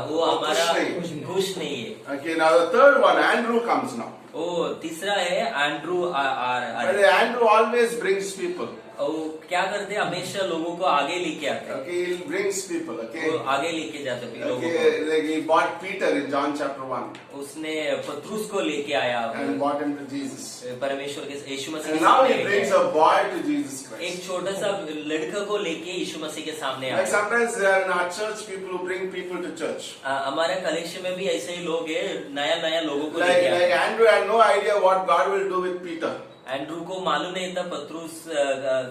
वो हमारा खुश नहीं। खुश नहीं है। Okay, now the third one, Andrew comes now. वो तीसरा है Andrew But Andrew always brings people. वो क्या करते हैं, हमेशा लोगों को आगे लेके आते हैं। Okay, he brings people. Okay. वो आगे लेके जाते हैं लोगों Okay, like he bought Peter in John chapter 1 को। उसने पत्रुस को लेके आया and brought him to Jesus. परमेश्वर के यीशु मसीह And के now सामने he लेके brings आया। a boy to Jesus Christ. एक छोटा सा लड़का को लेके यीशु मसीह के सामने Like आया। sometimes there are in our church people who bring people to church. हमारे कलेक्शन में भी ऐसे ही लोग हैं, नया लोगों को Like लेके आते हैं। Andrew had no idea what God will do with Peter. Andrew को मालूम नहीं था पत्रुस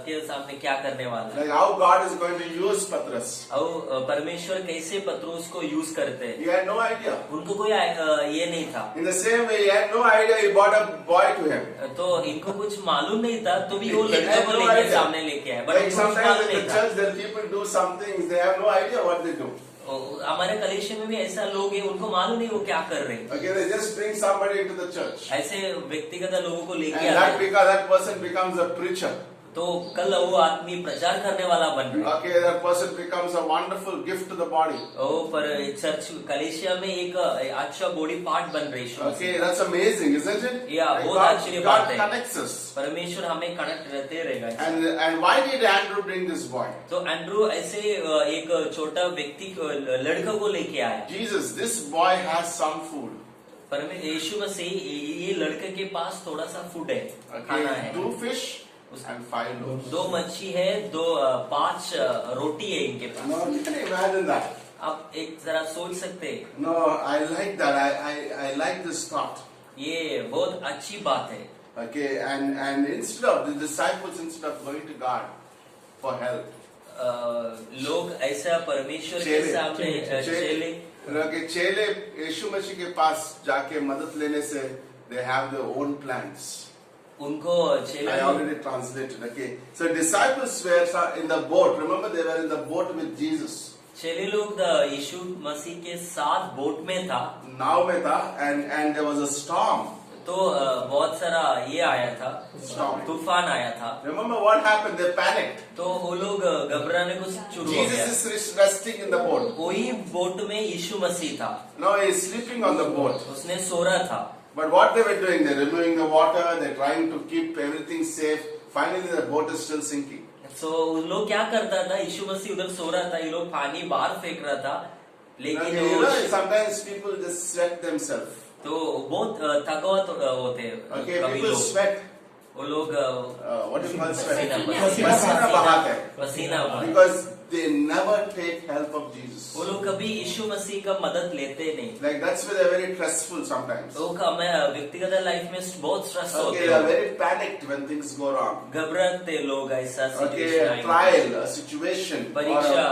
के सामने क्या करने वाला है, Like how God is going to use Patras. और परमेश्वर कैसे पत्रुस को यूज करते हैं, He had no idea. उनको कोई ये नहीं था। In the same way, he had no idea. He brought a boy to him. तो इनको कुछ मालूम नहीं था, तो भी वो He लड़का had को no लेके idea. सामने लेके आए, बट Like उनको कुछ sometimes मालूम in the नहीं था। church, there people do some things. They have no idea what they do. हमारे कलेक्शन में भी ऐसा लोग हैं, उनको मालूम नहीं वो क्या कर रहे हैं। Okay, they just bring somebody into the church, ऐसे व्यक्तिगत लोगों को लेके and आते हैं, that person becomes a preacher. तो कल वो आदमी प्रचार करने वाला बन रहा है। Okay, that person becomes a wonderful gift to the body. पर चर्च कलेशिया में एक अच्छा बॉडी पार्ट बन रही है। Okay, that's amazing, isn't it? Yeah, Like बहुत आश्चर्य God बात है। connects us. परमेश्वर हमें कनेक्ट रहते रहेगा। And why did Andrew bring this boy? तो एंड्रू ऐसे एक छोटा व्यक्ति लड़का को लेके आया। Jesus, this boy has some food. यीशु मसीह ये लड़के के पास थोड़ा सा फूड है, खाना Okay, है। 2 fish and 5 loaves. 2 मच्छी है, 5 रोटी है इनके पास। No, you can imagine that. आप एक जरा सोच सकते हैं, No, I like that. I like this thought. ये बहुत अच्छी बात है। Okay, and instead of the disciples, instead of going to God for help, लोग ऐसा परमेश्वर के सामने चले चेले यीशु मसीह के पास जाके मदद लेने से they have their own plans. उनको चेले I already translated. Okay, so disciples were in the boat. Remember, they were in the boat with Jesus. चेले लोग यीशु मसीह के साथ बोट में था। नाव में था and there was a storm. तो बहुत सारा ये आया था, Storm. तूफान आया था। Remember what happened? They panicked. तो वो लोग घबराने को शुरू हो गया। Jesus is resting in the boat. वही बोट में यीशु मसीह था, Now he is sleeping on the boat. उसने सो रहा था। But what they were doing, they're removing the water, they're trying to keep everything safe. Finally, the boat is still sinking. सो उन लोग क्या करता था, यीशु मसीह उधर सो रहा था, ये लोग पानी बाहर फेंक रहा था, लेकिन Okay, you वो know, sometimes people just sweat themselves. तो बहुत थकावट होते Okay, कभी people लोग, sweat. वो लोग What do you call sweat? पसीना पसीना बहाते हैं. पसीना बहाते। Because they never take help of Jesus. वो लोग कभी यीशु मसीह का मदद लेते नहीं। Like that's why they're very stressful sometimes. तो मैं व्यक्तिगत लाइफ में बहुत स्ट्रेस Okay, होते they're हो, very panicked when things go wrong. घबराते लोग ऐसा Okay, सिचुएशन a आएगा, trial, a situation, परीक्षा।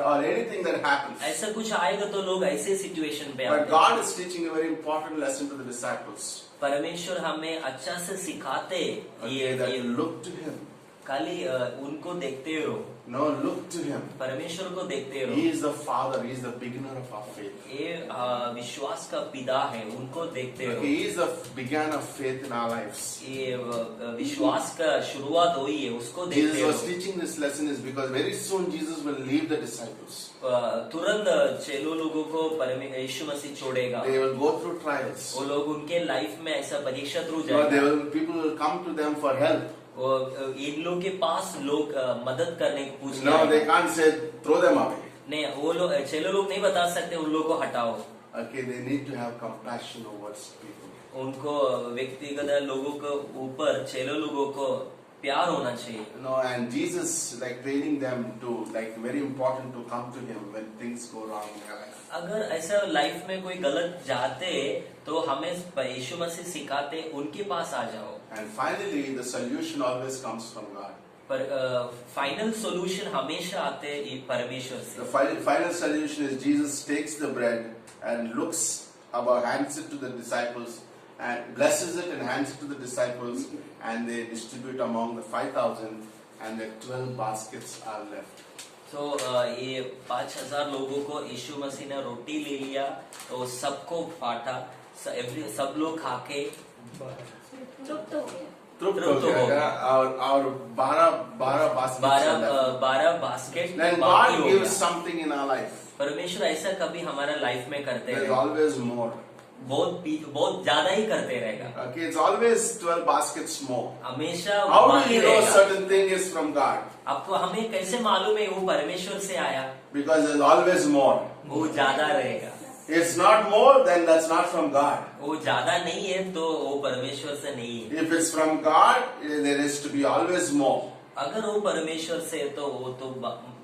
or anything that happens. ऐसा कुछ आएगा तो लोग ऐसे सिचुएशन पे But आते हैं। God is teaching a very important lesson to the disciples. परमेश्वर हमें अच्छा से सिखाते Okay, ये that look to Him. खाली उनको देखते रहो, No, look to Him. परमेश्वर को देखते He रहो। is the Father. He is the beginner of our faith. ये विश्वास का पिता है, उनको देखते Okay, रहो। He is the beginner of faith in our lives. ये विश्वास का शुरुआत हुई है, उसको देखते Jesus was रहो। teaching this lesson is because very soon Jesus will leave the disciples. तुरंत चेलो लोगों को यीशु मसीह छोड़ेगा, They will go through trials. वो लोग उनके लाइफ में ऐसा परीक्षा थ्रू No, जाएगा। people will come to them for help. इन लोग के पास लोग मदद करने को पूछने No, they आएंगे। can't say throw them away. नहीं, वो लोग चेलो लोग नहीं बता सकते उन लोगों को हटाओ। Okay, they need to have compassion towards people. उनको व्यक्तिगत लोगों के ऊपर चेलो लोगों को प्यार होना चाहिए। No, and Jesus like training them to like very important to come to Him when things go wrong in their life. अगर ऐसा लाइफ में कोई गलत जाते तो हमें यीशु मसीह सिखाते उनके पास आ जाओ। And finally, the solution always comes from God. पर फाइनल सॉल्यूशन हमेशा आते ये परमेश्वर The से। final solution is Jesus takes the bread and looks about, hands it to the disciples and blesses it and hands it to the disciples, and they distribute among the 5,000, and the 12 baskets are left. तो ये 5,000 लोगों को यीशु मसीह ने रोटी ले लिया, तो सबको बांटा, सब लोग खा के तृप्त हो गया। तृप्त तृप्त हो हो गया और 12 baskets are left. 12 basket Then बाकी God हो gives गया। something in our life. परमेश्वर ऐसा कभी हमारा लाइफ में करते There is हैं, always more. बहुत ज्यादा ही करते रहेगा, Okay, it's always 12 baskets more. हमेशा How do बाकी you know रहेगा। certain thing is from God? आपको हमें कैसे मालूम है वो परमेश्वर से आया? Because there's always more. वो ज्यादा रहेगा। It's not more, then that's not from God. वो ज्यादा नहीं है तो वो परमेश्वर से नहीं है। If it's from God, there is to be always more. अगर वो परमेश्वर से है तो वो तो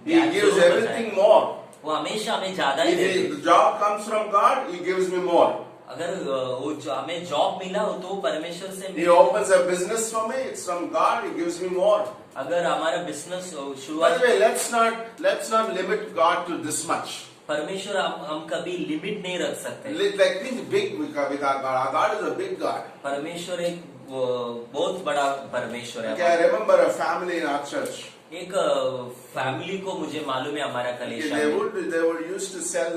He gives everything more. वो हमेशा हमें ज्यादा ही देते। If the job comes from God, He gives me more. अगर वो हमें जॉब मिला हो तो परमेश्वर से He मिला। opens a business for me, it's from God, He gives me more. अगर हमारा बिजनेस By शुरुआत, the way, let's not limit God to this much. परमेश्वर हम कभी लिमिट नहीं रख सकते। Like think big with our God. Our God is a big God. परमेश्वर एक बहुत बड़ा परमेश्वर Okay, I है। remember a family in our church. एक फैमिली को मुझे मालूम है हमारा Okay, कलेशा they would used to sell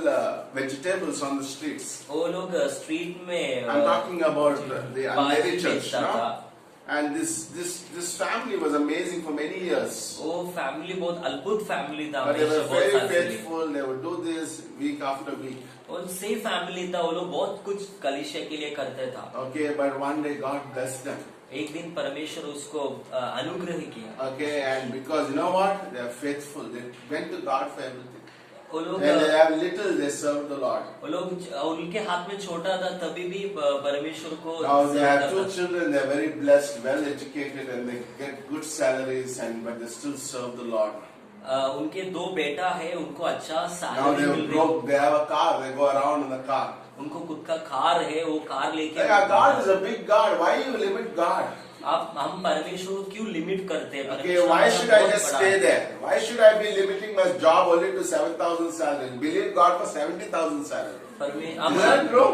vegetables on the streets. वो लोग स्ट्रीट में I'm talking about the unmarried church, बेचता no? था। And this family was amazing for many years. वो फैमिली बहुत अद्भुत फैमिली था, But they were हमेशा बहुत very साल के लिए। faithful. They would do this week after week. और सेम फैमिली था, वो लोग बहुत कुछ कलिशा के लिए करते था। Okay, but one day God blessed them. एक दिन परमेश्वर उसको अनुग्रह किया। Okay, and because you know what? They are faithful. They went to God for everything. वो लोग When they have little, they serve the Lord. वो लोग उनके हाथ में छोटा था तभी भी परमेश्वर को Now they have सेवा 2 करता children. They are very blessed, well educated, and they get good salaries. But they still serve the Lord. था। उनके 2 बेटा है, उनको अच्छा Now सैलरी they मिल रही, broke. They have a car. They go around in the car. उनको खुद का कार है, वो कार लेके Like, our God is a big God. Why you limit God? हम परमेश्वर को क्यों लिमिट करते हैं? Okay, परमेश्वर why हमारा should I बहुत just बड़ा stay है। there? Why should I be limiting my job only to 7,000 salary? Believe God for 70,000 salary. Parme- Is हम that true?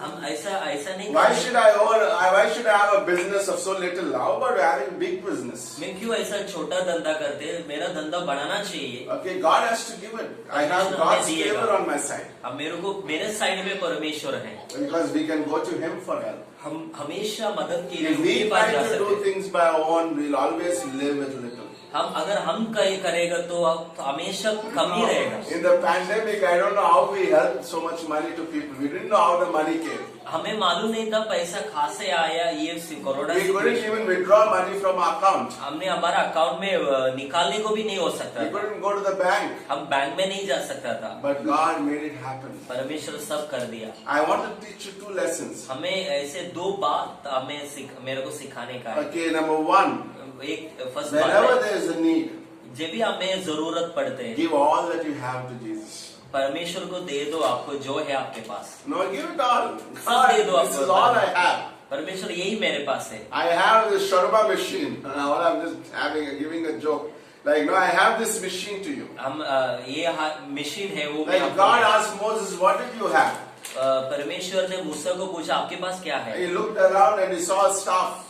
हम ऐसा नहीं Why करें। should I have a business of so little? How about having big business? मैं क्यों ऐसा छोटा धंधा करते, मेरा धंधा बढ़ाना चाहिए। Okay, God has to give it. I have God's favor on my side. अब मेरे साइड में परमेश्वर है, Because we can go to Him for help. हम हमेशा मदद के लिए If उनके we पास try जा to सकते do हैं। things by our own, we'll always live with little. अगर हम कहीं करेगा तो हमेशा कम ही रहेगा। In the pandemic, I don't know how we helped so much money to people. We didn't know how the money came. हमें मालूम नहीं था पैसा कहाँ से आया, ये corona We couldn't even withdraw money from our account. हमने हमारा अकाउंट में निकालने को भी नहीं हो सकता We था, couldn't go to the bank. हम बैंक में नहीं जा सकता था, But God made it happen. परमेश्वर सब कर दिया। I want to teach you 2 lessons. हमें ऐसे 2 बात मेरे को सिखाने का है। Okay, number 1, एक फर्स्ट बात whenever है, there is a need, जब भी हमें जरूरत पड़ते हैं, give all that you have to Jesus. परमेश्वर को दे दो आपको जो है आपके पास, No, give it all. सब दे दो God, this is आपको। all I have. परमेश्वर यही मेरे पास है। I have this shawarma machine. What I'm just giving a joke. Like, no, I have this machine to you. हम ये मशीन है वो मैं Like आपको- God asked Moses, what did you have? परमेश्वर ने मूसा को पूछा आपके पास क्या है, He looked around and he saw a staff.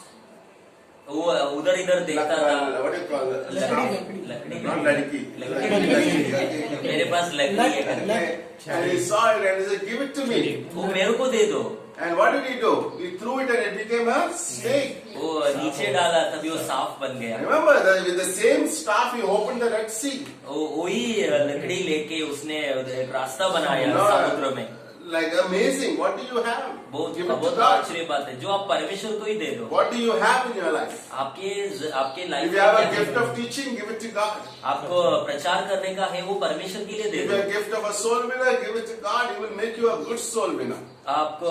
वो उधर इधर देखता था। What do you call it? लकड़ी Not ladki. लकड़ी। मेरे पास लकड़ी है घर में। Okay. And he saw it and he said, give it to me. वो मेरे को दे दो। And what did he do? He threw it and it became a snake. वो नीचे डाला तभी वो साफ बन गया। Remember, with the same staff he opened the Red Sea. वही लकड़ी लेके उसने एक रास्ता बनाया No. समुद्र में। Like amazing. What do you have? बहुत Give it to बहुत God. आश्चर्य बात है, जो आप परमेश्वर को ही दे दो। What do you have in your life? आपके If life you have a में gift of teaching, give it to God. आपको प्रचार करने का है वो परमेश्वर के लिए दे If you दो। have a gift of a soul winner, give it to God. He will make you a good soul winner. आपको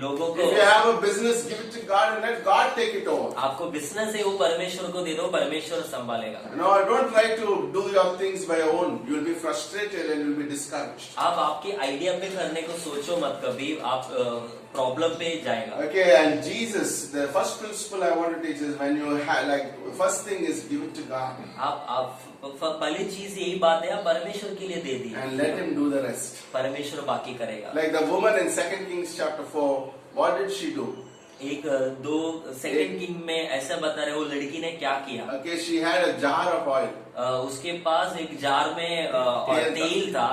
लोगों को If you have a business, give it to God and let God take it over. आपको business है वो परमेश्वर को दे दो, परमेश्वर संभालेगा। No, don't try to do your things by your own. You will be frustrated and you will be discouraged. आप आपके आइडिया पे करने को सोचो मत कभी, आप प्रॉब्लम पे जाएगा। Okay, and Jesus, the first principle I want to teach is when you have, like, first thing is give it to God आप पहली चीज यही बात है, आप परमेश्वर के लिए दे दी, and let Him do the rest. परमेश्वर बाकी करेगा। Like the woman in 2 Kings chapter 4, what did she do? एक 2 सेकंड किंग में ऐसा बता रहे, वो लड़की ने क्या किया। Okay, she had a jar of oil उसके पास एक जार में तेल था,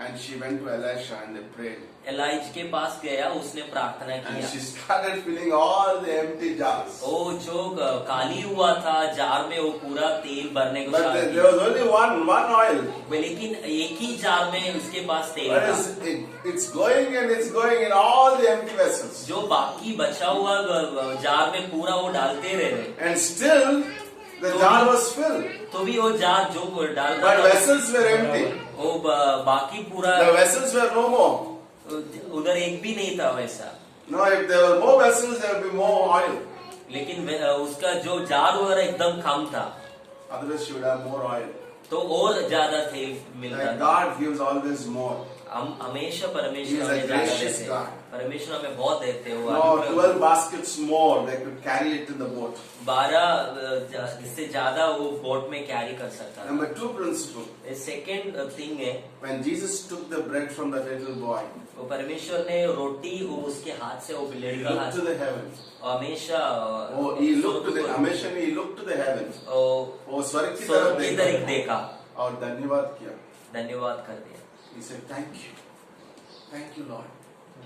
and she went to Elisha and they prayed. Allies के पास गया, उसने प्रार्थना And किया। she started filling all the empty jars. वो जो खाली हुआ था जार में वो पूरा तेल भरने को But चालू there किया। was only one oil. लेकिन एक ही जार में उसके पास तेल But था, it's going and it's going in all the empty vessels. जो बाकी बचा हुआ जार में पूरा वो डालते रहे, And still the jar was filled. तो भी वो जार जो डालता But था, vessels were empty. वो बाकी पूरा The vessels were no more. उधर एक भी नहीं था वैसा। No, if there were more vessels, there would be more oil. लेकिन उसका जो जार वगैरह एकदम कम था, Otherwise, she would have more oil. तो और ज्यादा तेल मिलता Like था। God gives always more. हम हमेशा He परमेश्वर is a हमें ज्यादा gracious देते God. हैं, परमेश्वर हमें बहुत देते हो। No, 12 baskets more. They could carry it in the boat. 12 इससे ज्यादा वो बोट में कैरी कर सकता था। Number 2 principle. सेकेंड थिंग है, When Jesus took the bread from the little boy, वो परमेश्वर ने रोटी वो उसके हाथ से वो he बिल्ली का looked हाथ to the heavens. हमेशा Oh, he looked to the हमेशा he looked to the heavens. वो स्वर्ग की स्वर्ग तरफ की तरफ देखा और धन्यवाद किया. धन्यवाद कर दिया। He said, thank you, Lord.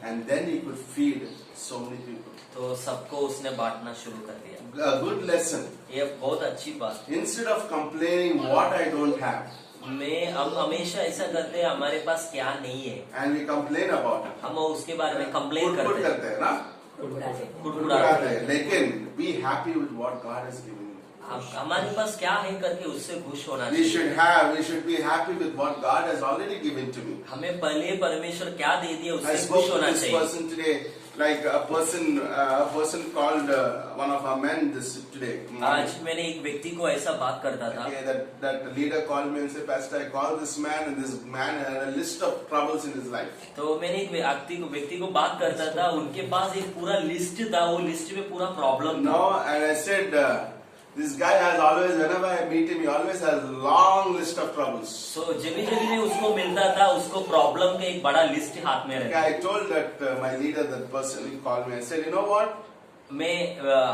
And then he could feed so many people. तो सबको उसने बांटना शुरू कर दिया। A good lesson. ये बहुत अच्छी बात। Instead of complaining what I don't have, हम हमेशा ऐसा करते हैं हमारे पास क्या नहीं है, and we complain about it. हम उसके बारे में कंप्लेन कुट-कुट करते हैं, करते हैं ना? कुड़कुड़ाते कुट-कुटाते हैं। हैं. लेकिन be happy with what God has given you. हमारे पास क्या है करके उससे खुश होना We चाहिए। should be happy with what God has already given to me. हमें पहले परमेश्वर क्या दे दिया I उससे spoke खुश to होना this चाहिए। person today, like a person called one of our men this today. आज मैंने एक व्यक्ति को ऐसा बात करता था, Okay, that leader called me and said, Pastor, I called this man and this man had a list of troubles in his life. तो मैंने एक व्यक्ति को बात करता था, उनके पास एक पूरा लिस्ट था, वो लिस्ट में पूरा प्रॉब्लम था। No, and I said, This guy has always, whenever I meet him, he always has a long list of troubles. सो जब भी मैं उसको मिलता था उसको प्रॉब्लम का एक बड़ा लिस्ट हाथ में Okay, रहता I told that my leader, that person, he called me. I said, you know what? मैं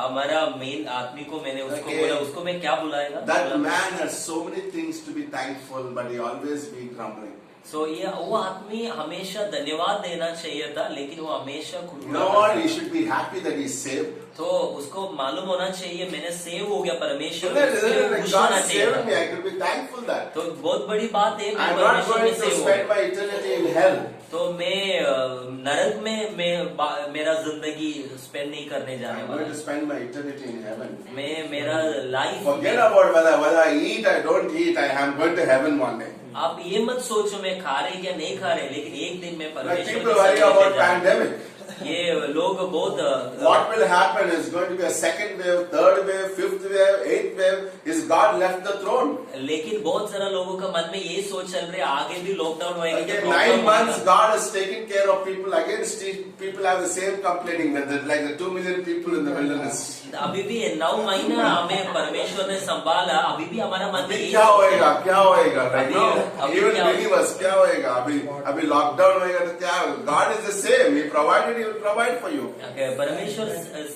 हमारा मेन आदमी को मैंने उसको Okay. बोला उसको मैं क्या बुलाएगा That man has so many things to be thankful, but he always be grumbling. सो ये वो आदमी हमेशा धन्यवाद देना चाहिए था लेकिन वो हमेशा खुद You know what? He should be happy that he's saved. तो उसको मालूम होना चाहिए मैंने सेव हो गया परमेश्वर Isn't it? उसके लिए Like खुश God होना चाहिए saved me. था। I could be thankful that. तो बहुत बड़ी बात है मैं I'm not परमेश्वर में going to सेव हो spend गया। my eternity in hell. तो मैं नरक में मेरा जिंदगी स्पेंड नहीं करने जाने I'm वाला going to spend my eternity in heaven. मैं मेरा life Forget about whether I eat, I don't eat. I am going to heaven one day. आप ये मत सोचो मैं खा रहे या नहीं खा रहे लेकिन एक दिन मैं Like परमेश्वर people के worry साथ about लेके जाऊंगा। pandemic. ये लोग बहुत What will happen is going to be a second wave, third wave, fifth wave, eighth wave. Is God left the throne? लेकिन बहुत सारा लोगों का मन में ये सोच चल रही है आगे भी लॉकडाउन होएगा Again, तो 9 months होगा। God has taken care of people. Again, still people have the same complaining that there's like the 2 million people in the wilderness. अभी भी 9 महीना हमें परमेश्वर ने संभाला अभी भी हमारा मन में अभी यही क्या सोच है। होएगा क्या होएगा right now? अभी Even क्या होएगा? believers क्या होएगा अभी लॉकडाउन होएगा तो क्या होगा? God is the same. He provided. He will provide for you. परमेश्वर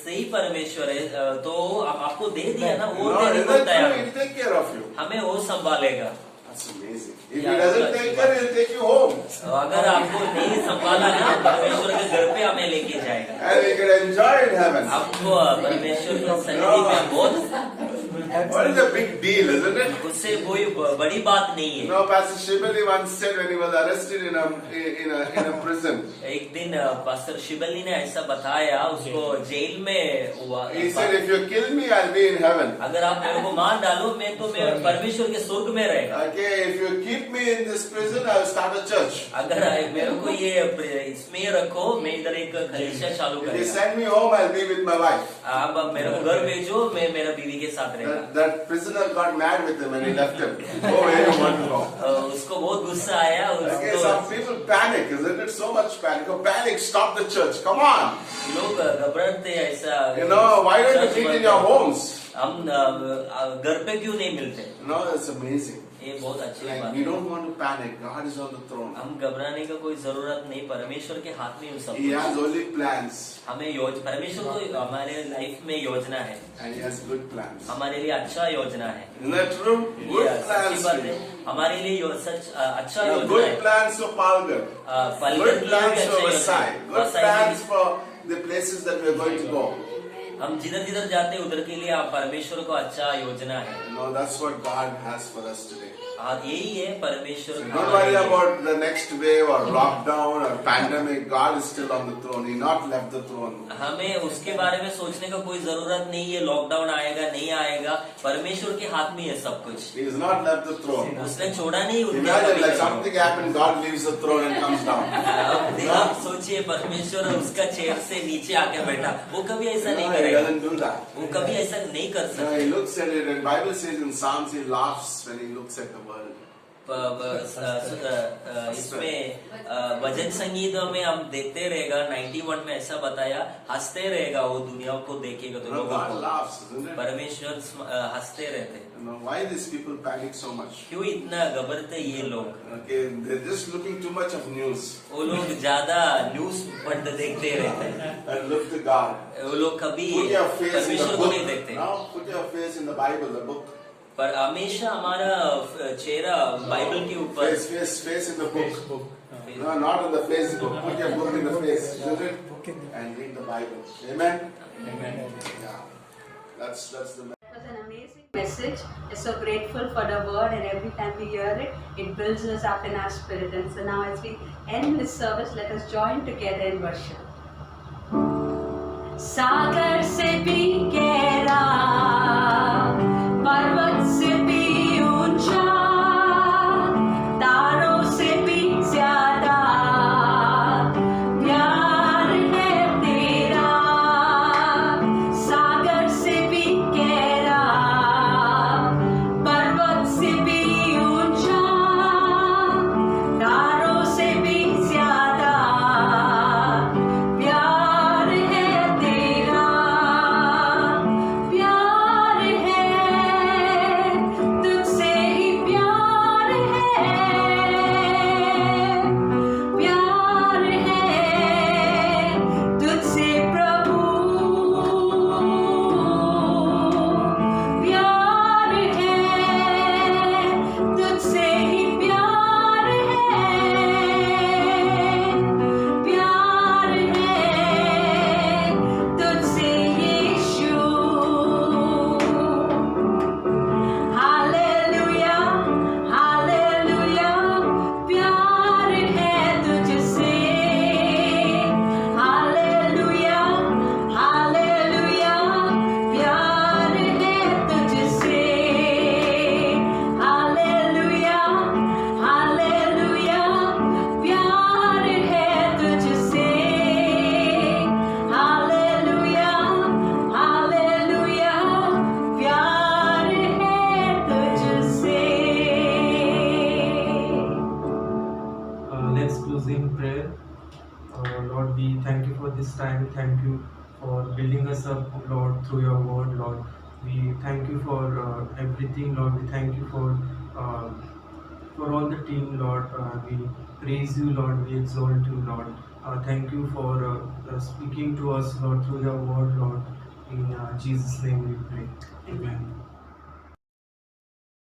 सही परमेश्वर है तो आपको दे दिया ना वो No, देने isn't को that तैयार true? है। He'll take care of you. हमें वो संभालेगा। That's amazing. If Yeah, He doesn't that's take right. care, He'll take you home, अगर आपको नहीं संभाला ना परमेश्वर के घर पे हमें लेके जाएगा। and you can enjoy in heaven. आपको परमेश्वर की सन्निधि में बहुत What is a big deal, isn't it? उससे कोई बड़ी बात नहीं You है। know, Pastor Shibali once said when he was arrested in a prison, एक दिन पास्टर शिबली ने ऐसा बताया उसको जेल में हुआ he said, "If you kill me, I'll be in heaven. अगर आप मेरे को मार डालो मैं तो मैं परमेश्वर के स्वर्ग में रहेगा। Okay, if you keep me in this prison, I'll start a church. अगर मेरे को ये इसमें रखो मैं इधर एक कलीसिया चालू If you करेगा। send me home, I'll be with my wife." आप मेरे को घर भेजो मैं मेरा बीवी के साथ रहेगा। That prisoner got mad with him when he left him. Oh, where you want to go? उसको बहुत गुस्सा आया Okay, उसको some people panic, isn't it? So much panic. Oh, panic, stop the church. Come on. लोग घबराते हैं ऐसा। You know, why don't you meet in your homes? हम घर पे क्यों नहीं मिलते? No, it's amazing. ये बहुत अच्छी Like, बात we है। don't want to panic. God is on the throne. हम घबराने का कोई जरूरत नहीं परमेश्वर के हाथ में सब He कुछ। has only plans, हमें परमेश्वर को हमारे लाइफ में योजना है and He has good plans. हमारे लिए अच्छा योजना है। Isn't that true? Good ये सच्ची plans. बात for है you. हमारे लिए सच अच्छा You know, योजना good है। plans for Palgar. पलगन Good के लिए plans भी for अच्छा Vasai. योजना है। Good वसाई के plans लिए- for the places that we are going to go. हम जिधर जिधर जाते हैं उधर के लिए आप परमेश्वर को अच्छा योजना है। You know, that's what God has for us today. और यही है परमेश्वर So का don't हमारे worry लिए। about the next wave or lockdown or pandemic. God is still on the throne. He not left the throne. हमें उसके बारे में सोचने का कोई जरूरत नहीं है लॉकडाउन आएगा नहीं आएगा परमेश्वर के हाथ में है सब कुछ। He has not left the throne. उसने छोड़ा नहीं उनके Imagine like कभी को। something happened, God leaves the throne and comes down. आप सोचिए परमेश्वर उसका चेयर से नीचे आके बैठा वो कभी ऐसा No, नहीं He करेगा doesn't do that. वो कभी ऐसा नहीं कर No, सकता। He looks at it, and Bible says in Psalms, He laughs when He looks at the world. इसमें भजन संगीत में हम देखते रहेगा 91 में ऐसा बताया हंसते रहेगा वो दुनिया को देखेगा तो You know, लोगों God को laughs, isn't it? परमेश्वर हंसते रहते। You know, why these people panic so much? क्यों इतना घबरते ये लोग? Okay, they're just looking too much of news. वो लोग ज्यादा न्यूज पढ़ते देखते रहते हैं। And look to God. वो लोग कभी Put your face in the परमेश्वर को book. नहीं देखते। Now put your face in the Bible, the book. पर हमेशा हमारा चेहरा बाइबल के ऊपर Face in the book. No, not in the Facebook. Put your book in the face, isn't it? And read the Bible. Amen? Yeah. That's the It was an amazing message. We're so grateful for the word, and every time we hear it, it builds us up in our spirit. And so now, as we end this service, let us join together in worship. सागर से भी गहरा, पर्वत से भी ऊंचा, तारों से भी ज्यादा प्यार है तेरा। सागर से भी गहरा, पर्वत से भी ऊंचा, तारों से भी ज्यादा प्यार है तेरा। time. Thank you for building us up, Lord, through your word, Lord. We thank you for everything, Lord. We thank you for all the team, Lord. We praise you, Lord. We exalt you, Lord. Thank you for speaking to us, Lord, through your word, Lord. In Jesus' name we pray. Amen.